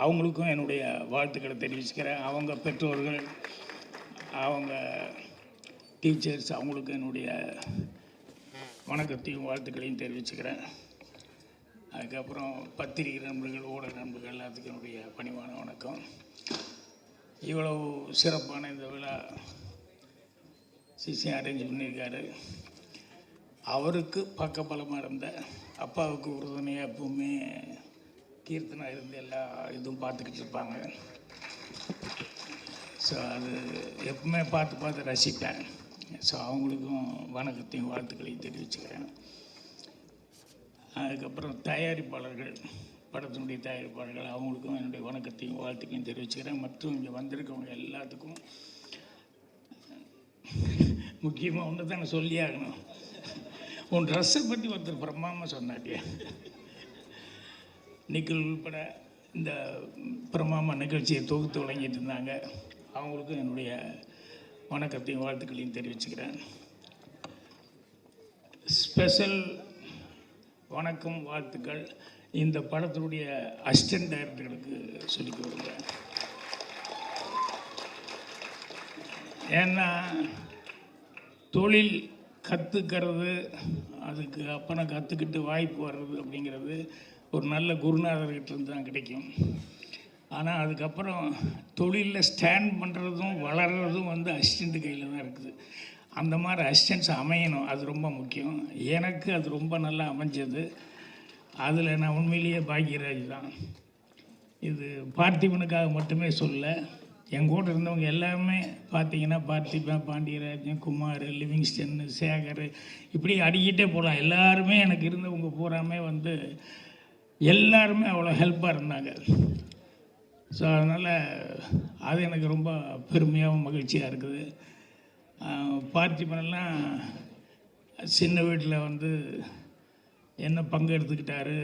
அவங்களுக்கும் என்னுடைய வாழ்த்துக்களை தெரிவிச்சுக்கிறேன். அவங்க பெற்றோர்கள், அவங்க டீச்சர்ஸ், அவங்களுக்கு என்னுடைய வணக்கத்தையும் வாழ்த்துக்களையும் தெரிவிச்சுக்கிறேன். அதுக்கப்புறம் பத்திரிகை நண்பர்கள், ஊடக நண்பர்கள் எல்லாத்துக்கும் என்னுடைய பணிவான வணக்கம். இவ்வளவு சிறப்பான இந்த விழா சிசி அரேஞ்ச் பண்ணியிருக்காரு. அவருக்கு பக்கபலமாக இருந்த அப்பாவுக்கு உறுதுணையாக எப்பவுமே கீர்த்தனா இருந்து எல்லா இதுவும் பார்த்துக்கிட்டு இருப்பாங்க. ஸோ அது எப்பவுமே பார்த்து பார்த்து ரசிப்பேன். ஸோ அவங்களுக்கும் வணக்கத்தையும் வாழ்த்துக்களையும் தெரிவிச்சுக்கிறேன். அதுக்கப்புறம் தயாரிப்பாளர்கள், படத்தினுடைய தயாரிப்பாளர்கள், அவங்களுக்கும் என்னுடைய வணக்கத்தையும் வாழ்த்துக்களையும் தெரிவிச்சுக்கிறேன். மற்றும் இங்கே வந்திருக்கவங்க எல்லாத்துக்கும் முக்கியமாக ஒன்று தான் நான் சொல்லி ஆகணும். உன் ட்ரெஸ்ஸை பற்றி ஒருத்தர் பிரமாமல் சொன்னாட்டியா, நிக்கல் உள்பட இந்த பிரமாமா நிகழ்ச்சியை தொகுத்து வழங்கிட்டு இருந்தாங்க. அவங்களுக்கும் என்னுடைய வணக்கத்தையும் வாழ்த்துக்களையும் தெரிவிச்சுக்கிறேன். ஸ்பெஷல் வணக்கம் வாழ்த்துக்கள் இந்த படத்தினுடைய அசிஸ்டன்ட் டைரக்டர்களுக்கு சொல்லிக் கொடுக்குறேன். ஏன்னா தொழில் கற்றுக்கிறது, அதுக்கு அப்புறம் கற்றுக்கிட்டு வாய்ப்பு வர்றது அப்படிங்கிறது ஒரு நல்ல குருநாதர்கிட்ட தான் கிடைக்கும். ஆனால் அதுக்கப்புறம் தொழிலில் ஸ்டாண்ட் பண்ணுறதும் வளர்கிறதும் வந்து அசிஸ்டண்ட் கையில் தான் இருக்குது. அந்த மாதிரி அசிஸ்டன்ஸ் அமையணும், அது ரொம்ப முக்கியம். எனக்கு அது ரொம்ப நல்லா அமைஞ்சது. அதில் நான் உண்மையிலேயே பாக்யராஜ் தான். இது பார்த்திபனுக்காக மட்டுமே சொல்ல, என் கூட இருந்தவங்க எல்லாமே பார்த்தீங்கன்னா பார்த்திபன், பாண்டியராஜன், குமார், லிவிங்ஸ்டன், சேகர், இப்படி அடிக்கிட்டே போகலாம். எல்லாருமே எனக்கு இருந்தவங்க பூராமே வந்து எல்லாருமே அவ்வளோ ஹெல்ப்பாக இருந்தாங்க. ஸோ அதனால் அது எனக்கு ரொம்ப பெருமையாகவும் மகிழ்ச்சியாக இருக்குது. பார்த்திபனெல்லாம் சின்ன வீட்டில் வந்து என்ன பங்கு எடுத்துக்கிட்டாரு,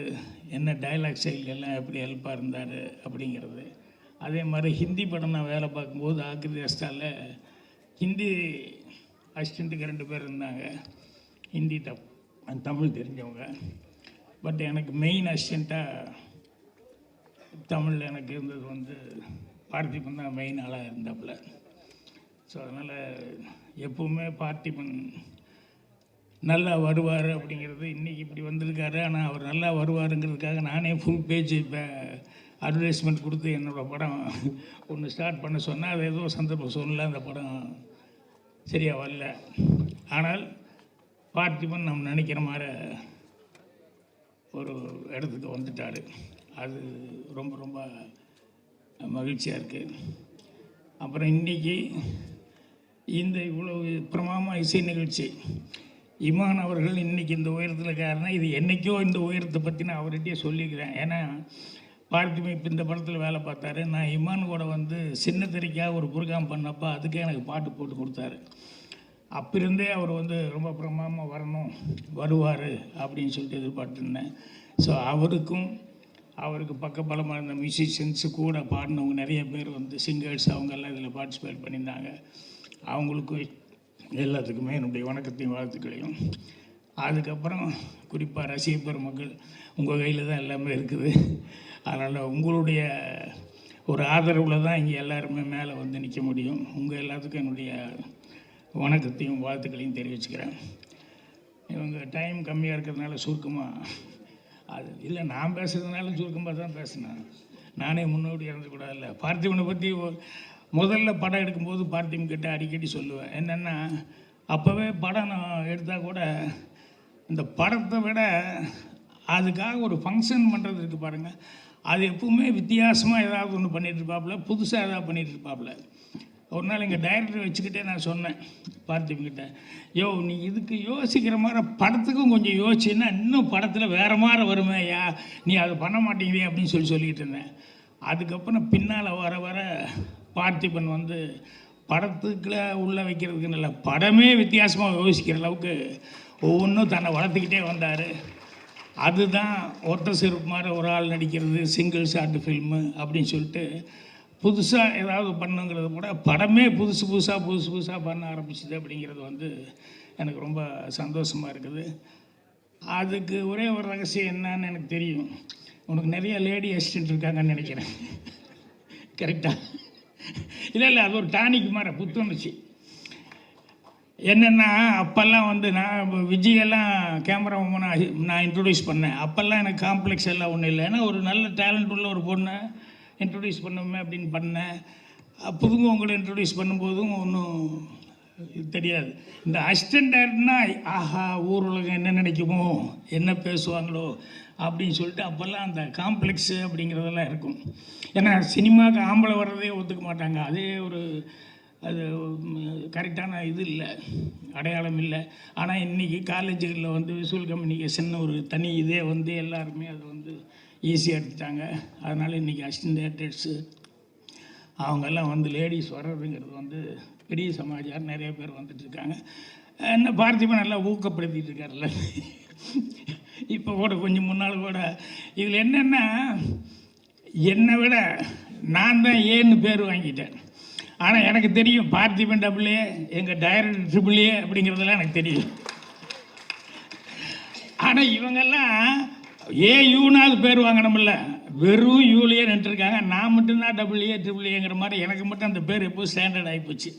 என்ன டைலாக் ஸ்டைல் எல்லாம் எப்படி ஹெல்ப்பாக இருந்தார் அப்படிங்கிறது. அதே மாதிரி ஹிந்தி படம் நான் வேலை பார்க்கும்போது ஆக்ரி அஸ்டாவில் ஹிந்தி அசிஸ்டண்ட்டுக்கு 2 பேர் இருந்தாங்க, ஹிந்தி தமிழ் தெரிஞ்சவங்க. பட் எனக்கு மெயின் அசிஸ்டண்ட்டாக தமிழில் எனக்கு இருந்தது வந்து பார்த்திபன் தான் மெயின் ஆளாக இருந்தாப்புல. ஸோ அதனால் எப்போவுமே பார்த்திபன் நல்லா வருவார் அப்படிங்கிறது, இன்றைக்கி இப்படி வந்திருக்காரு, ஆனால் அவர் நல்லா வருவாருங்கிறதுக்காக நானே ஃபுல் பேஜ் இப்போ அட்வர்டைஸ்மெண்ட் கொடுத்து என்னோடய படம் ஒன்று ஸ்டார்ட் பண்ண சொன்னால் அது ஏதோ சந்தர்ப்பம் சொல்லல, அந்த படம் சரியாக வரல. ஆனால் பார்த்திபன் நம்ம நினைக்கிற மாதிரி ஒரு இடத்துக்கு வந்துட்டார். அது ரொம்ப ரொம்ப மகிழ்ச்சியாக இருக்குது. அப்புறம் இன்றைக்கி இந்த இவ்வளவு பிரமாமா இசை நிகழ்ச்சி, இமான் அவர்கள் இன்றைக்கி இந்த உயரத்தில் காரணம். இது என்றைக்கோ இந்த உயரத்தை பற்றி நான் அவர்கிட்டயே சொல்லிக்கிறேன். ஏன்னா பார்த்திபன் இப்போ இந்த படத்தில் வேலை பார்த்தாரு. நான் இமான் கூட வந்து சின்ன திரைக்காக ஒரு ப்ரோக்ராம் பண்ணப்போ அதுக்கே எனக்கு பாட்டு போட்டு கொடுத்தாரு. அப்பிருந்தே அவர் வந்து ரொம்ப பிரமாதமாக வரணும், வருவார் அப்படின்னு சொல்லிட்டு எதிர்பார்த்துருந்தேன். ஸோ அவருக்கு பக்கபலமாக இருந்த மியூசிஷியன்ஸு கூட பாடினவங்க நிறைய பேர் வந்து சிங்கர்ஸ் அவங்கெல்லாம் இதில் பார்ட்டிசிபேட் பண்ணியிருந்தாங்க. அவங்களுக்கும் எல்லாத்துக்குமே என்னுடைய வணக்கத்தையும் வாழ்த்துக்களையும். அதுக்கப்புறம் குறிப்பாக ரசிக பெருமக்கள், உங்கள் கையில் தான் எல்லாமே இருக்குது. அதனால் உங்களுடைய ஒரு ஆதரவில் தான் இங்கே எல்லாருமே மேலே வந்து நிற்க முடியும். உங்கள் எல்லாத்துக்கும் என்னுடைய வணக்கத்தையும் வாழ்த்துக்களையும் தெரிவிச்சுக்கிறேன். இவங்க டைம் கம்மியாக இருக்கிறதுனால சுருக்கமாக அது இல்லை, நான் பேசுகிறதுனால சுருக்கமாக தான் பேசினேன். நானே முன்னோடி இறந்துக்கூடாதுல்ல. பார்த்திபனை பற்றி முதல்ல படம் எடுக்கும்போது பார்த்திபன் கிட்ட அடிக்கடி சொல்லுவேன். என்னென்னா அப்போவே படம் நான் எடுத்தால் கூட இந்த படத்தை விட அதுக்காக ஒரு ஃபங்க்ஷன் பண்ணுறது இருக்குது பாருங்கள், அது எப்பவுமே வித்தியாசமாக ஏதாவது ஒன்று பண்ணிகிட்ருப்பாப்புல, புதுசாக ஏதாவது பண்ணிகிட்ருப்பாப்புல. ஒரு நாள் எங்கள் டைரக்டர் வச்சுக்கிட்டே நான் சொன்னேன் பார்த்திபன்கிட்ட, யோ நீ இதுக்கு யோசிக்கிற மாதிரி படத்துக்கும் கொஞ்சம் யோசிச்சுன்னா இன்னும் படத்தில் வேறு மாதிரி வருமே, நீ அதை பண்ண மாட்டேங்கிறே அப்படின்னு சொல்லிக்கிட்டு இருந்தேன். அதுக்கப்புறம் பின்னால் வர வர பார்த்திபன் வந்து படத்துக்குள்ள உள்ளே வைக்கிறதுக்கு நல்ல படமே வித்தியாசமாக யோசிக்கிற அளவுக்கு ஒவ்வொன்றும் தன்னை வளர்த்துக்கிட்டே வந்தார். அதுதான் ஒற்றை செருப்பு மாதிரி ஒரு ஆள் நடிக்கிறது, சிங்கிள் ஷார்ட் ஃபில்மு அப்படின்னு சொல்லிட்டு புதுசாக ஏதாவது பண்ணுங்கிறது கூட படமே புதுசு புதுசாக பண்ண ஆரம்பிச்சிது அப்படிங்கிறது வந்து எனக்கு ரொம்ப சந்தோஷமாக இருக்குது. அதுக்கு ஒரே ஒரு ரகசியம் என்னன்னு எனக்கு தெரியும். உனக்கு நிறைய லேடி அசிஸ்டன்ட் இருக்காங்கன்னு நினைக்கிறேன். கரெக்டாக? இல்லை அது ஒரு டானிக் மாதிரி புத்துணர்ச்சி. என்னென்னா அப்போல்லாம் வந்து நான் விஜயெல்லாம் கேமரா நான் இன்ட்ரடியூஸ் பண்ணேன். அப்போல்லாம் எனக்கு காம்ப்ளெக்ஸ் எல்லாம் ஒன்றும் இல்லை. ஏன்னா ஒரு நல்ல டேலண்ட் உள்ள ஒரு பொண்ணை இன்ட்ரடியூஸ் பண்ணுவோமே அப்படின்னு பண்ணேன். புதுமுகங்களை இன்ட்ரடியூஸ் பண்ணும்போதும் ஒன்றும் தெரியாது. இந்த அசிஸ்டன்ட் டைரக்டர்னா ஆஹா ஊர் உலகம் என்ன நினைக்குமோ என்ன பேசுவாங்களோ அப்படின்னு சொல்லிட்டு அப்போல்லாம் அந்த காம்ப்ளெக்ஸு அப்படிங்கிறதெல்லாம் இருக்கும். ஏன்னா சினிமாவுக்கு ஆம்பளை வர்றதே ஒத்துக்க மாட்டாங்க. அதே ஒரு அது கரெக்டான இது இல்லை, அடையாளம் இல்லை. ஆனால் இன்றைக்கி காலேஜுகளில் வந்து விசுவல் கம்யூனிகேஷன் ஒரு தனி இதே வந்து எல்லாருமே அது வந்து ஈஸியாக எடுத்துட்டாங்க. அதனால் இன்றைக்கி அசிஸ்டன்ட் டைரக்டர்ஸு அவங்கெல்லாம் வந்து லேடிஸ் வர்றதுங்கிறது வந்து பெரிய சமாச்சாரம். நிறைய பேர் வந்துட்டுருக்காங்க. என்ன பார்த்திபன் நல்லா ஊக்கப்படுத்திட்டு இருக்காருல்ல. இப்போ கூட கொஞ்சம் முன்னால் கூட இதில் என்னென்னா என்னை விட நான் தான் ஏன்னு பேர் வாங்கிட்டேன். ஆனால் எனக்கு தெரியும் பார்த்திபன் டபுள்ஏ எங்கள் டைரக்டர் ட்ரிபிள்ஏ அப்படிங்கிறதெல்லாம் எனக்கு தெரியும். ஆனால் இவங்கெல்லாம் யூனாவது பேர் வாங்கணுமில்ல, வெறும் யூலியே நின்றுருக்காங்க. நான் மட்டும்தான் டபுள்ஏ ட்ரிபிள்ஏங்கிற மாதிரி எனக்கு மட்டும் அந்த பேர் எப்போ ஸ்டாண்டர்ட் ஆகிப்போச்சு.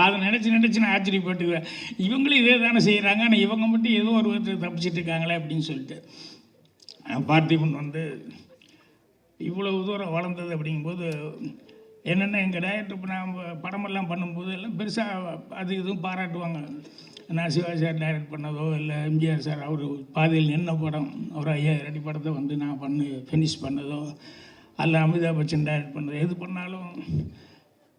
அதை நினச்சி நான் ஆச்சரியப்பட்டுக்குவேன். இவங்களும் இதே தானே செய்கிறாங்க, ஆனால் இவங்க மட்டும் ஏதோ ஒரு விதத்தில் தப்பிச்சிட்டு இருக்காங்களே அப்படின்னு சொல்லிட்டு. பார்த்திபன் வந்து இவ்வளவு தூரம் வளர்ந்தது அப்படிங்கும்போது என்னென்னா எங்கள் டைரக்டர் இப்போ நான் படமெல்லாம் பண்ணும்போது எல்லாம் பெருசாக அது இதுவும் பாராட்டுவாங்க. நான் சிவா சார் டைரக்ட் பண்ணதோ இல்லை எம்ஜிஆர் சார் அவர் பாதியில் நின்ன படம் ஒரு 5000 அடி படத்தை வந்து நான் ஃபினிஷ் பண்ணதோ அல்ல அமிதாப் பச்சன் டைரக்ட் பண்ணதோ எது பண்ணாலும்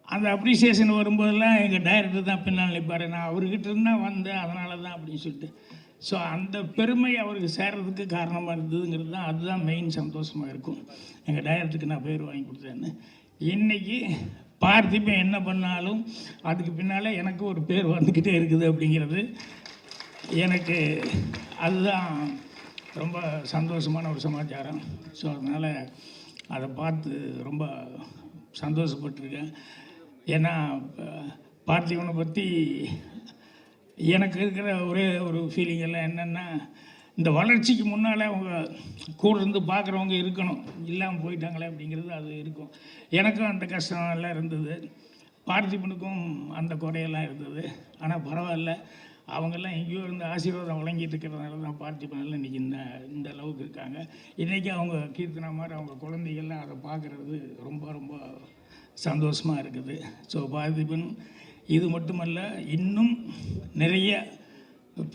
அந்த அப்ரிசியேஷன் வரும்போதெல்லாம் எங்கள் டைரக்டர் தான் பின்னால் நிற்பார். நான் அவர்கிட்ட இருந்தால் வந்தேன், அதனால தான் அப்படின்னு சொல்லிட்டு. ஸோ அந்த பெருமை அவருக்கு சேர்றதுக்கு காரணமாக இருந்ததுங்கிறது தான், அதுதான் மெயின் சந்தோஷமாக இருக்கும். எங்கள் டைரக்டருக்கு நான் பேர் வாங்கி கொடுத்தேன்னு. இன்றைக்கி பார்த்திபன் என்ன பண்ணாலும் அதுக்கு பின்னால் எனக்கு ஒரு பேர் வந்துக்கிட்டே இருக்குது அப்படிங்கிறது எனக்கு அதுதான் ரொம்ப சந்தோஷமான ஒரு சமாச்சாரம். ஸோ அதனால் அதை பார்த்து ரொம்ப சந்தோஷப்பட்டிருக்கேன். ஏன்னா பார்த்திபனை பற்றி எனக்கு இருக்கிற ஒரே ஒரு ஃபீலிங் எல்லாம் என்னென்னா, இந்த வளர்ச்சிக்கு முன்னால் அவங்க கூட இருந்து பார்க்குறவங்க இருக்கணும், இல்லாமல் போயிட்டாங்களே அப்படிங்கிறது அது இருக்கும். எனக்கும் அந்த கஷ்டம் எல்லாம் இருந்தது, பார்த்திபனுக்கும் அந்த குறையெல்லாம் இருந்தது. ஆனால் பரவாயில்ல, அவங்கெல்லாம் எங்கேயோ இருந்து ஆசீர்வாதம் வழங்கிட்டு இருக்கிறதுனால தான் பார்த்திபனெல்லாம் இன்றைக்கி இந்த அளவுக்கு இருக்காங்க. இன்றைக்கி அவங்க கீர்த்தனா மாதிரி அவங்க குழந்தைகள்லாம் அதை பார்க்குறது ரொம்ப ரொம்ப சந்தோஷமாக இருக்குது. ஸோ பார்த்திபன் இது மட்டுமல்ல, இன்னும் நிறைய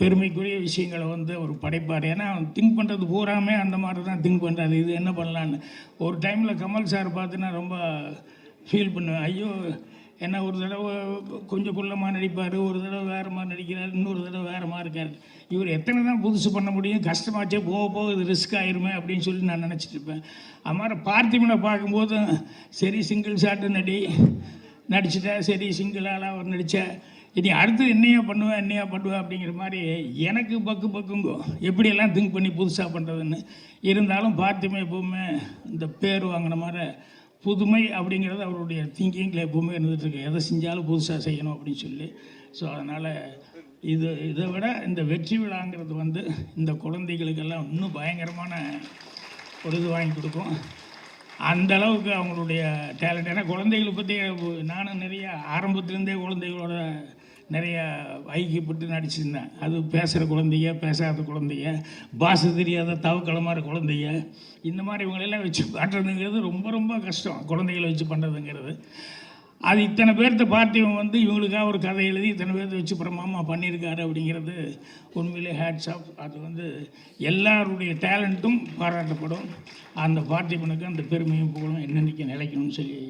பெருமைக்குரிய விஷயங்களை வந்து அவர் படைப்பார். ஏன்னா அவன் திங்க் பண்ணுறது பூராமே அந்த மாதிரி தான் திங்க் பண்ணுறாரு, இது என்ன பண்ணலான்னு. ஒரு டைமில் கமல் சார் பார்த்து நான் ரொம்ப ஃபீல் பண்ணுவேன். ஐயோ என்ன ஒரு தடவை கொஞ்சம் குள்ளமாக நடிப்பார், ஒரு தடவை வேறு மாதிரி நடிக்கிறார், இன்னொரு தடவை வேறு மாதிரி இருக்கார். இவர் எத்தனை தான் புதுசு பண்ண முடியும், கஷ்டமாச்சே, போக போக இது ரிஸ்க் ஆயிருமே அப்படின்னு சொல்லி நான் நினச்சிட்டு இருப்பேன். அது மாதிரி பார்த்திபனை பார்க்கும்போது சரி சிங்கிள் ஷாட்டு நடிச்சிட்டேன், சரி சிங்கிளால் அவர் நடித்தேன், இனி அடுத்து என்னையா பண்ணுவேன் அப்படிங்கிற மாதிரி எனக்கு பக்குங்கோ எப்படியெல்லாம் திங்க் பண்ணி புதுசாக பண்ணுறதுன்னு. இருந்தாலும் பார்த்திபன் எப்போவுமே இந்த பேர் வாங்கின மாதிரி புதுமை அப்படிங்கிறது அவருடைய திங்கிங்கில் எப்போவுமே இருந்துகிட்ருக்கு. எதை செஞ்சாலும் புதுசாக செய்யணும் அப்படின்னு சொல்லி. ஸோ அதனால் இதை விட இந்த வெற்றி விழாங்கிறது வந்து இந்த குழந்தைகளுக்கெல்லாம் இன்னும் பயங்கரமான ஒரு இது வாங்கி கொடுக்கும். அந்த அளவுக்கு அவங்களுடைய டேலண்ட். ஏன்னா குழந்தைகளை பற்றி நானும் நிறைய ஆரம்பத்துலேருந்தே குழந்தைகளோட நிறைய ஐக்கியப்பட்டு நடிச்சிருந்தேன். அது பேசுகிற குழந்தைங்க, பேசாத குழந்தைங்க, பாஷை தெரியாத தவக்களமான குழந்தைங்க, இந்த மாதிரி இவங்களெல்லாம் வச்சு காட்டுறதுங்கிறது ரொம்ப ரொம்ப கஷ்டம். குழந்தைகளை வச்சு பண்ணுறதுங்கிறது அது இத்தனை பேர்த்த பார்த்து இவங்க வந்து இவங்களுக்காக ஒரு கதை எழுதி இத்தனை பேர்த்த வச்சு பிரமாமா பண்ணியிருக்காரு அப்படிங்கிறது உண்மையிலே ஹேட்ஸ் ஆஃப். அது வந்து எல்லாருடைய டேலண்ட்டும் பாராட்டப்படும். அந்த பார்த்திபனுக்கு அந்த பெருமையும் புகழும் என்னென்னைக்கு நிலைக்கணும்னு சொல்லி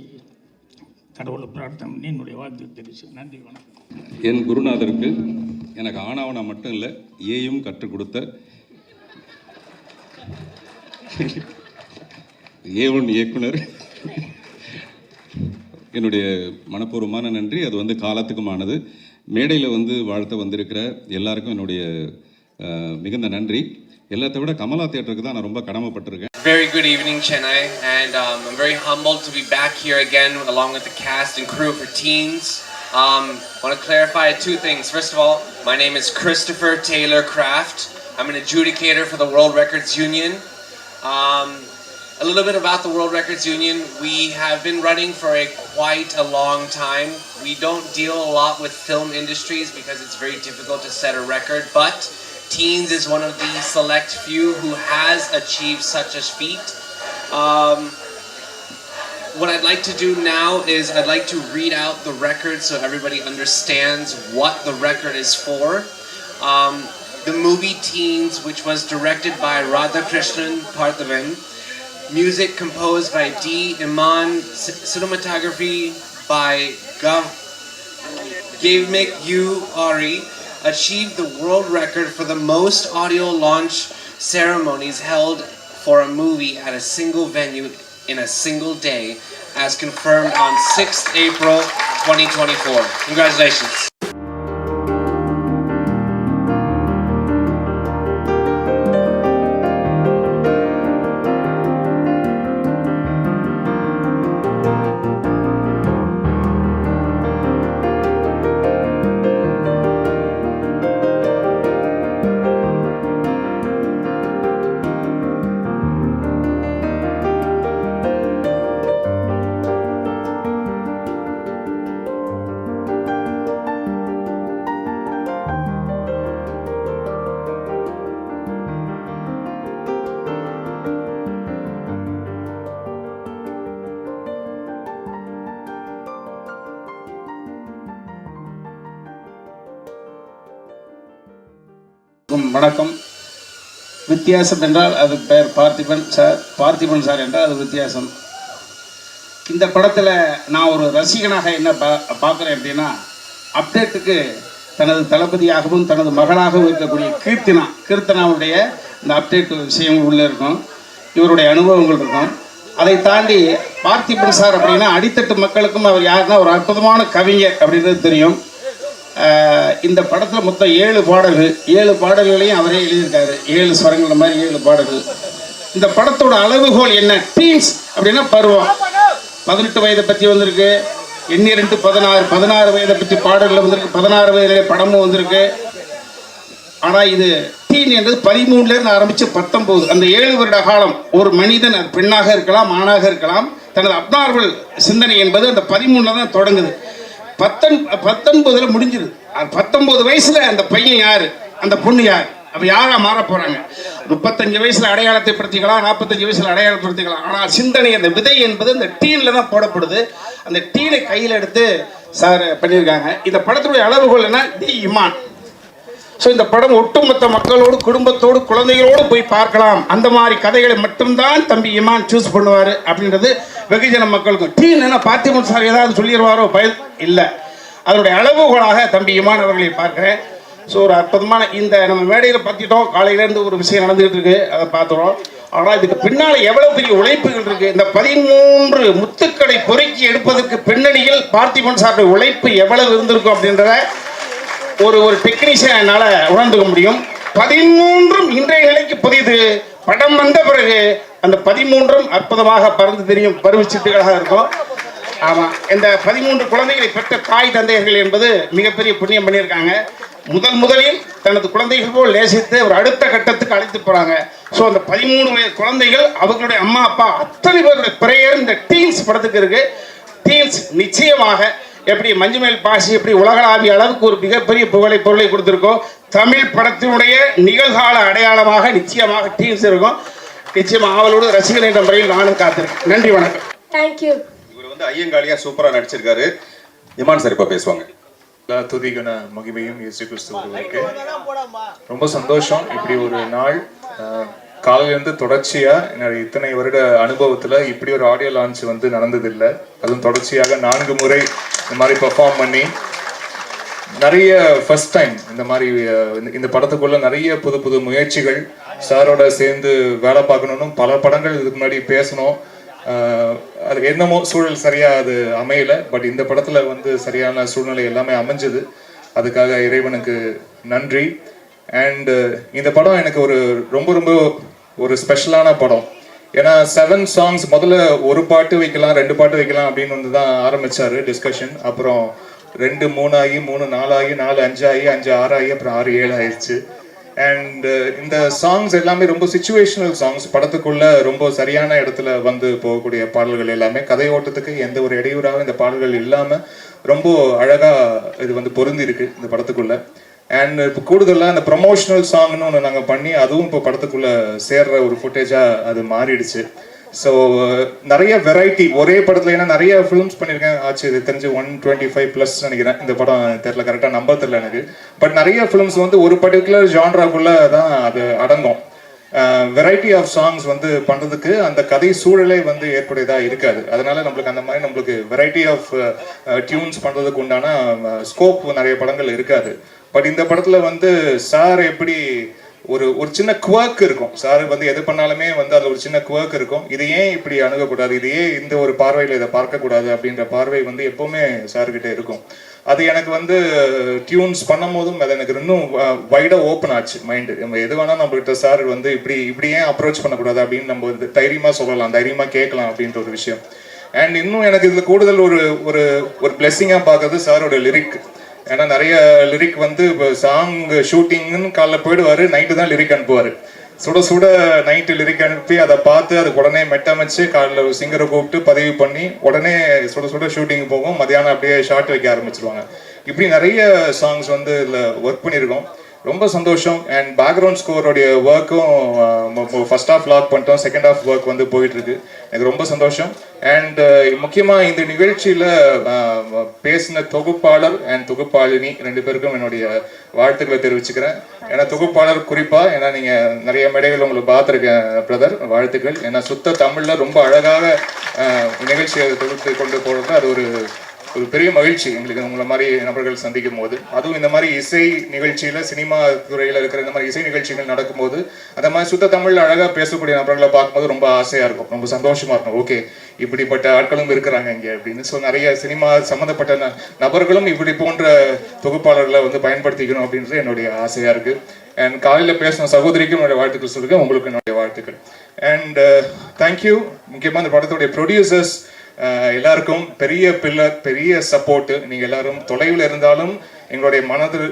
கடவுளை பிரார்த்தனை பண்ணி என்னுடைய வாழ்த்து தெரிவிச்சு நன்றி, வணக்கம். என் குருநாதருக்கு எனக்கு ஆனாவனா மட்டும் இல்லை ஏயும் கற்றுக் கொடுத்த A1 இயக்குனர் என்னுடைய மனப்பூர்வமான நன்றி. அது வந்து காலத்துக்குமானது. மேடையில் வந்து வாழ்த்த வந்திருக்கிற எல்லாருக்கும் என்னுடைய மிகுந்த நன்றி. எல்லாத்தை விட கமலா தியேட்டருக்கு தான் நான் ரொம்ப கடமைப்பட்டிருக்கேன். Very good evening, Chennai, and I'm very humbled to be back here again along with the cast and crew for Teens. Want to clarify two things. First of all, my name is Christopher Taylor Kraft. I'm an adjudicator for the World Records Union. A little bit about the World Records Union. We have been running for quite a long time. We don't deal a lot with film industries because it's very difficult to set a record, but Teens is one of the select few who has achieved such a feat. what I'd like to do now is I'd like to read out the record so everybody understands what the record is for. The movie Teens, which was directed by Radhakrishnan Parthavan, music composed by D. Iman, cinematography by Gavmik U. Ari, achieved the world record for the most audio launch ceremonies held for a movie at a single venue in a single day, as confirmed on 6th April 2024. Congratulations. வணக்கம். வித்தியாசம் என்றால் அது பெயர் Parthiban sir, Parthiban sir என்றால் அது வித்தியாசம். இந்த படத்தில் நான் ஒரு ரசிகனாக என்ன பார்க்குறேன் அப்படின்னா, அப்டேட்டுக்கு தனது தளபதியாகவும் தனது மகளாகவும் இருக்கக்கூடிய கீர்த்தனாவுடைய இந்த அப்டேட் விஷயங்கள் உள்ளே இருக்கும், இவருடைய அனுபவங்கள் இருக்கும். அதை தாண்டி பார்த்திபன் சார் அப்படின்னா அடித்தட்டு மக்களுக்கும் அவர் யாருன்னா ஒரு அற்புதமான கவிஞர் அப்படின்றது தெரியும். இந்த படத்தில் மொத்தம் 7 பாடல்கள், 7 பாடல்களையும் அவரே எழுதியிருக்காரு. 7 ஸ்வரங்கள் மாதிரி 7 பாடல்கள். இந்த படத்தோட அளவுகோல் என்ன? டீன்ஸ் அப்படின்னா பருவம். 18 வயதை பற்றி வந்திருக்கு, 2 16 வயதை பற்றி பாடல்கள் வந்திருக்கு, 16 வயதிலே படமும் வந்திருக்கு. ஆனால் இது டீன் என்றது 13லேருந்து ஆரம்பித்து 19, அந்த 7 வருட காலம் ஒரு மனிதன், அது பெண்ணாக இருக்கலாம் ஆணாக இருக்கலாம், தனது அப்நார்மல் சிந்தனை என்பது அந்த 13ல் தான் தொடங்குது. 19 முடிஞ்சிருது. 19 வயசுல அந்த பையன் யாரு, அந்த பொண்ணு யார், அப்ப யாரா மாற போறாங்க? 35 வயசுல அடையாளத்தை படுத்திக்கலாம், 45 வயசுல அடையாளப்படுத்திக்கலாம். ஆனால் சிந்தனை, அந்த விதை என்பது அந்த டீன்ல தான் போடப்படுது. அந்த டீனை கையில் எடுத்து சார் பண்ணியிருக்காங்க. இந்த படத்துடைய அளவுகோல் என்ன? டி இமான். ஸோ இந்த படம் ஒட்டுமொத்த மக்களோடு, குடும்பத்தோடு, குழந்தைகளோடு போய் பார்க்கலாம். அந்த மாதிரி கதைகளை மட்டும்தான் தம்பி இமான் சூஸ் பண்ணுவார் அப்படின்றது வெகுஜன மக்களுக்கும். டீன் என்ன பார்த்திபன் சார் ஏதாவது சொல்லிடுவாரோ பயன் இல்லை. அதனுடைய அளவுகோலாக தம்பி இமான் அவர்களை பார்க்குறேன். ஸோ ஒரு அற்புதமான இந்த நம்ம மேடையில் பார்த்துட்டோம், காலையிலேருந்து ஒரு விஷயம் நடந்துகிட்டு இருக்கு, அதை பார்த்துறோம். ஆனால் இதுக்கு பின்னால் எவ்வளோ பெரிய உழைப்புகள் இருக்குது. இந்த 13 முத்துக்களை பொறுக்கி எடுப்பதற்கு பின்னணியில் பார்த்திபன் சாருடைய உழைப்பு எவ்வளவு இருந்திருக்கும் அப்படின்றத ஒரு டெக்னீஷியன் என்னால் உணர்ந்துக்க முடியும். 13 இன்றைய நிலைக்கு புதியது. படம் வந்த பிறகு அந்த 13 அற்புதமாக பறந்து தெரியும் பருவச்சிட்டுகளாக இருக்கும். ஆமாம், இந்த 13 குழந்தைகளை பெற்ற தாய் தந்தையர்கள் என்பது மிகப்பெரிய புண்ணியம் பண்ணியிருக்காங்க. முதலில் தனது குழந்தைகள் போல் நேசித்து ஒரு அடுத்த கட்டத்துக்கு அழைத்து போகிறாங்க. ஸோ அந்த 13 வயது குழந்தைகள் அவர்களுடைய அம்மா அப்பா அத்தனை பேருடைய பிரேயர் இந்த டீன்ஸ் படத்துக்கு இருக்கு. டீன்ஸ் நிச்சயமாக எப்படி மஞ்சுமேல் பாசி எப்படி உலகளாவிய அளவுக்கு ஒரு மிகப்பெரிய பொருளை கொடுத்துருக்கோம், தமிழ் படத்தினுடைய நிகழ்கால அடையாளமாக நிச்சயமாக டீன்ஸ் இருக்கும். நிச்சயமாக அவளோடு ரசிகர் என்ற முறையில் நானும் காத்திருக்கேன். நன்றி, வணக்கம். தேங்க்யூ. இவர் வந்து ஐயங்காளியா சூப்பரா நடிச்சிருக்காரு. இமான் சார் இப்ப பேசுவாங்க. துதிகன மகிமையும் இயேசு கிறிஸ்துவுக்கு ரொம்ப சந்தோஷம். இப்படி ஒரு நாள் காலையிலேருந்து தொடர்ச்சியா என்னுடைய இத்தனை வருட அனுபவத்துல இப்படி ஒரு ஆடியோ லான்ச் வந்து நடந்ததில்லை. அதுவும் தொடர்ச்சியாக 4 முறை இந்த மாதிரி பெர்ஃபார்ம் பண்ணி நிறைய ஃபர்ஸ்ட் டைம் இந்த மாதிரி இந்த படத்துக்குள்ள நிறைய புது முயற்சிகள், சாரோட சேர்ந்து வேலை பார்க்கணும்னு பல படங்கள் இதுக்கு முன்னாடி பேசணும். அது என்னமோ சூழல் சரியா அது அமையல. பட் இந்த படத்துல வந்து சரியான சூழ்நிலை எல்லாமே அமைஞ்சது. அதுக்காக இறைவனுக்கு நன்றி. அண்ட் இந்த படம் எனக்கு ரொம்ப ஒரு ஸ்பெஷலான படம். ஏன்னா 7 சாங்ஸ், முதல்ல ஒரு பாட்டு வைக்கலாம் 2 பாட்டு வைக்கலாம் அப்படின்னு வந்து தான் ஆரம்பிச்சாரு டிஸ்கஷன். அப்புறம் 2 3 ஆகி 3 4 ஆகி 4 5 ஆகி 5 6 ஆகி அப்புறம் 6 7 ஆயிடுச்சு. அண்ட் இந்த சாங்ஸ் எல்லாமே ரொம்ப சிச்சுவேஷனல் சாங்ஸ். படத்துக்குள்ள ரொம்ப சரியான இடத்துல வந்து போகக்கூடிய பாடல்கள் எல்லாமே, கதை ஓட்டத்துக்கு எந்த ஒரு இடையூறாகவும் இந்த பாடல்கள் இல்லாமல் ரொம்ப அழகா இது வந்து பொருந்தி இருக்கு இந்த படத்துக்குள்ள. அண்ட் இப்போ கூடுதலாக இந்த ப்ரொமோஷனல் சாங்னு ஒன்று நாங்கள் பண்ணி அதுவும் இப்போ படத்துக்குள்ளே சேர்ற ஒரு ஃபுட்டேஜாக அது மாறிடுச்சு. ஸோ நிறைய வெரைட்டி ஒரே படத்தில், ஏன்னா நிறைய ஃபிலிம்ஸ் பண்ணியிருக்கேன் ஆச்சு, இது தெரிஞ்சு 125+ நினைக்கிறேன். இந்த படம் தெரில, கரெக்டாக நம்பர் தெரில எனக்கு. பட் நிறைய ஃபிலிம்ஸ் வந்து ஒரு பர்டிகுலர் ஜான்ராக்குள்ளே தான் அது அடங்கும். வெரைட்டி ஆஃப் சாங்ஸ் வந்து பண்ணுறதுக்கு அந்த கதை சூழலே வந்து ஏற்புடையதாக இருக்காது. அதனால நம்மளுக்கு அந்த மாதிரி நம்மளுக்கு வெரைட்டி ஆஃப் டியூன்ஸ் பண்ணுறதுக்கு உண்டான ஸ்கோப் நிறைய படங்கள் இருக்காது. பட் இந்த படத்தில் வந்து சார் எப்படி ஒரு சின்ன குவர்க் இருக்கும். சார் வந்து எது பண்ணாலுமே வந்து அதில் ஒரு சின்ன குவர்க் இருக்கும். இது ஏன் இப்படி அணுகக்கூடாது, இது ஏன் இந்த ஒரு பார்வையில் இதை பார்க்கக்கூடாது அப்படின்ற பார்வை வந்து எப்போவுமே சார்கிட்ட இருக்கும். அது எனக்கு வந்து டியூன்ஸ் பண்ணும் போதும் அது எனக்கு இன்னும் வைடாக ஓப்பன் ஆச்சு மைண்டு. நம்ம எது வேணால் நம்மகிட்ட சார் வந்து இப்படி ஏன் அப்ரோச் பண்ணக்கூடாது அப்படின்னு நம்ம வந்து தைரியமாக சொல்லலாம், தைரியமாக கேட்கலாம் அப்படின்ற ஒரு விஷயம். அண்ட் இன்னும் எனக்கு இதில் கூடுதல் ஒரு ஒரு பிளெஸ்ஸிங்காக பார்க்கறது சாரோட லிரிக். ஏன்னா நிறைய லிரிக் வந்து இப்போ சாங் ஷூட்டிங்னு காலைல போயிடுவார், நைட்டு தான் லிரிக் அனுப்புவார். சுட சுட நைட்டு லிரிக் அனுப்பி அதை பார்த்து அதுக்கு உடனே மெட்டமைச்சு காலைல சிங்கரை கூப்பிட்டு பதிவு பண்ணி உடனே சுட சுட ஷூட்டிங் போகும். மதியானம் அப்படியே ஷார்ட் வைக்க ஆரம்பிச்சிருவாங்க. இப்படி நிறைய சாங்ஸ் வந்து இதில் ஒர்க் பண்ணியிருக்கோம். ரொம்ப சந்தோஷம். அண்ட் பேக்ரவுண்ட் ஸ்கோரோடைய ஒர்க்கும் ஃபர்ஸ்ட் ஹாஃப் லாக் பண்ணிட்டோம், செகண்ட் ஹாஃப் ஒர்க் வந்து போயிட்டுருக்கு. எனக்கு ரொம்ப சந்தோஷம். அண்ட் முக்கியமாக இந்த நிகழ்ச்சியில் பேசின தொகுப்பாளர் அண்ட் தொகுப்பாளினி 2 பேருக்கும் என்னுடைய வாழ்த்துக்களை தெரிவிச்சுக்கிறேன். ஏன்னா தொகுப்பாளர் குறிப்பாக, ஏன்னா நீங்கள் நிறைய மேடைகள் உங்களை பார்த்துருக்கேன் பிரதர், வாழ்த்துக்கள். ஏன்னா சுத்த தமிழில் ரொம்ப அழகாக நிகழ்ச்சியை தொகுத்து கொண்டு போகிறது அது ஒரு பெரிய மகிழ்ச்சி எங்களுக்கு உங்களை மாதிரி நபர்கள் சந்திக்கும் போது. அதுவும் இந்த மாதிரி இசை நிகழ்ச்சியில், சினிமா துறையில் இருக்கிற இந்த மாதிரி இசை நிகழ்ச்சிகள் நடக்கும்போது அந்த மாதிரி சுத்த தமிழில் அழகாக பேசக்கூடிய நபர்களை பார்க்கும்போது ரொம்ப ஆசையாக இருக்கும், ரொம்ப சந்தோஷமாக இருக்கும். ஓகே, இப்படிப்பட்ட ஆட்களும் இருக்கிறாங்க இங்கே அப்படின்னு. ஸோ நிறைய சினிமா சம்மந்தப்பட்ட நபர்களும் இப்படி போன்ற தொகுப்பாளர்களை வந்து பயன்படுத்திக்கணும் அப்படின்றது என்னுடைய ஆசையாக இருக்குது. அண்ட் காலையில் பேசின சகோதரிக்கும் என்னுடைய வாழ்த்துக்கள் சொல்லுங்கள், உங்களுக்கு என்னுடைய வாழ்த்துக்கள். And thank you. முக்கியமாக இந்த படத்துடைய ப்ரொடியூசர்ஸ் எல்லாருக்கும் பெரிய பில்லர், பெரிய சப்போர்ட்டு. நீங்கள் எல்லாரும் தொலைவில் இருந்தாலும் எங்களுடைய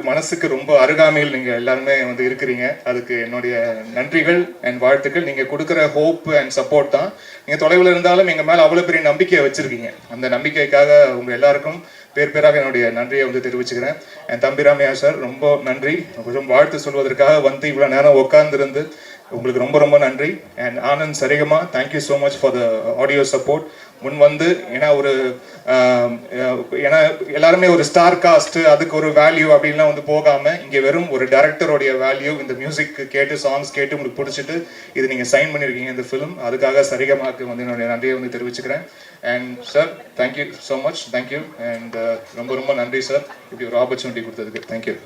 மனசுக்கு ரொம்ப அருகாமையில் நீங்கள் எல்லாருமே வந்து இருக்கிறீங்க. அதுக்கு என்னுடைய நன்றிகள் அண்ட் வாழ்த்துக்கள். நீங்கள் கொடுக்குற ஹோப் அண்ட் சப்போர்ட் தான். நீங்கள் தொலைவில் இருந்தாலும் எங்கள் மேலே அவ்வளோ பெரிய நம்பிக்கையை வச்சுருக்கீங்க. அந்த நம்பிக்கைக்காக உங்கள் எல்லாருக்கும் பேராக என்னுடைய நன்றியை வந்து தெரிவிச்சுக்கிறேன். என் தம்பிராமையா சார் ரொம்ப நன்றி. கொஞ்சம் வாழ்த்து சொல்வதற்காக வந்து இவ்வளோ நேரம் உட்கார்ந்துருந்து உங்களுக்கு ரொம்ப ரொம்ப நன்றி. And Anand Saregama, thank you so much for the audio support. முன் வந்து ஏன்னா எல்லாருமே ஒரு ஸ்டார் காஸ்ட், அதுக்கு ஒரு வேல்யூ அப்படின்லாம் வந்து போகாமல் இங்கே வெறும் ஒரு டைரக்டருடைய வேல்யூ, இந்த மியூசிக் கேட்டு சாங்ஸ் கேட்டு உங்களுக்கு பிடிச்சிட்டு இது நீங்கள் சைன் பண்ணியிருக்கீங்க இந்த ஃபிலிம். அதுக்காக சரிகமாக்கு வந்து என்னுடைய நன்றியை வந்து தெரிவிச்சுக்கிறேன். And sir thank you so much, thank you. And ரொம்ப ரொம்ப நன்றி சார், இப்படி ஒரு ஆப்பர்ச்சுனிட்டி கொடுத்ததுக்கு. தேங்க்யூ.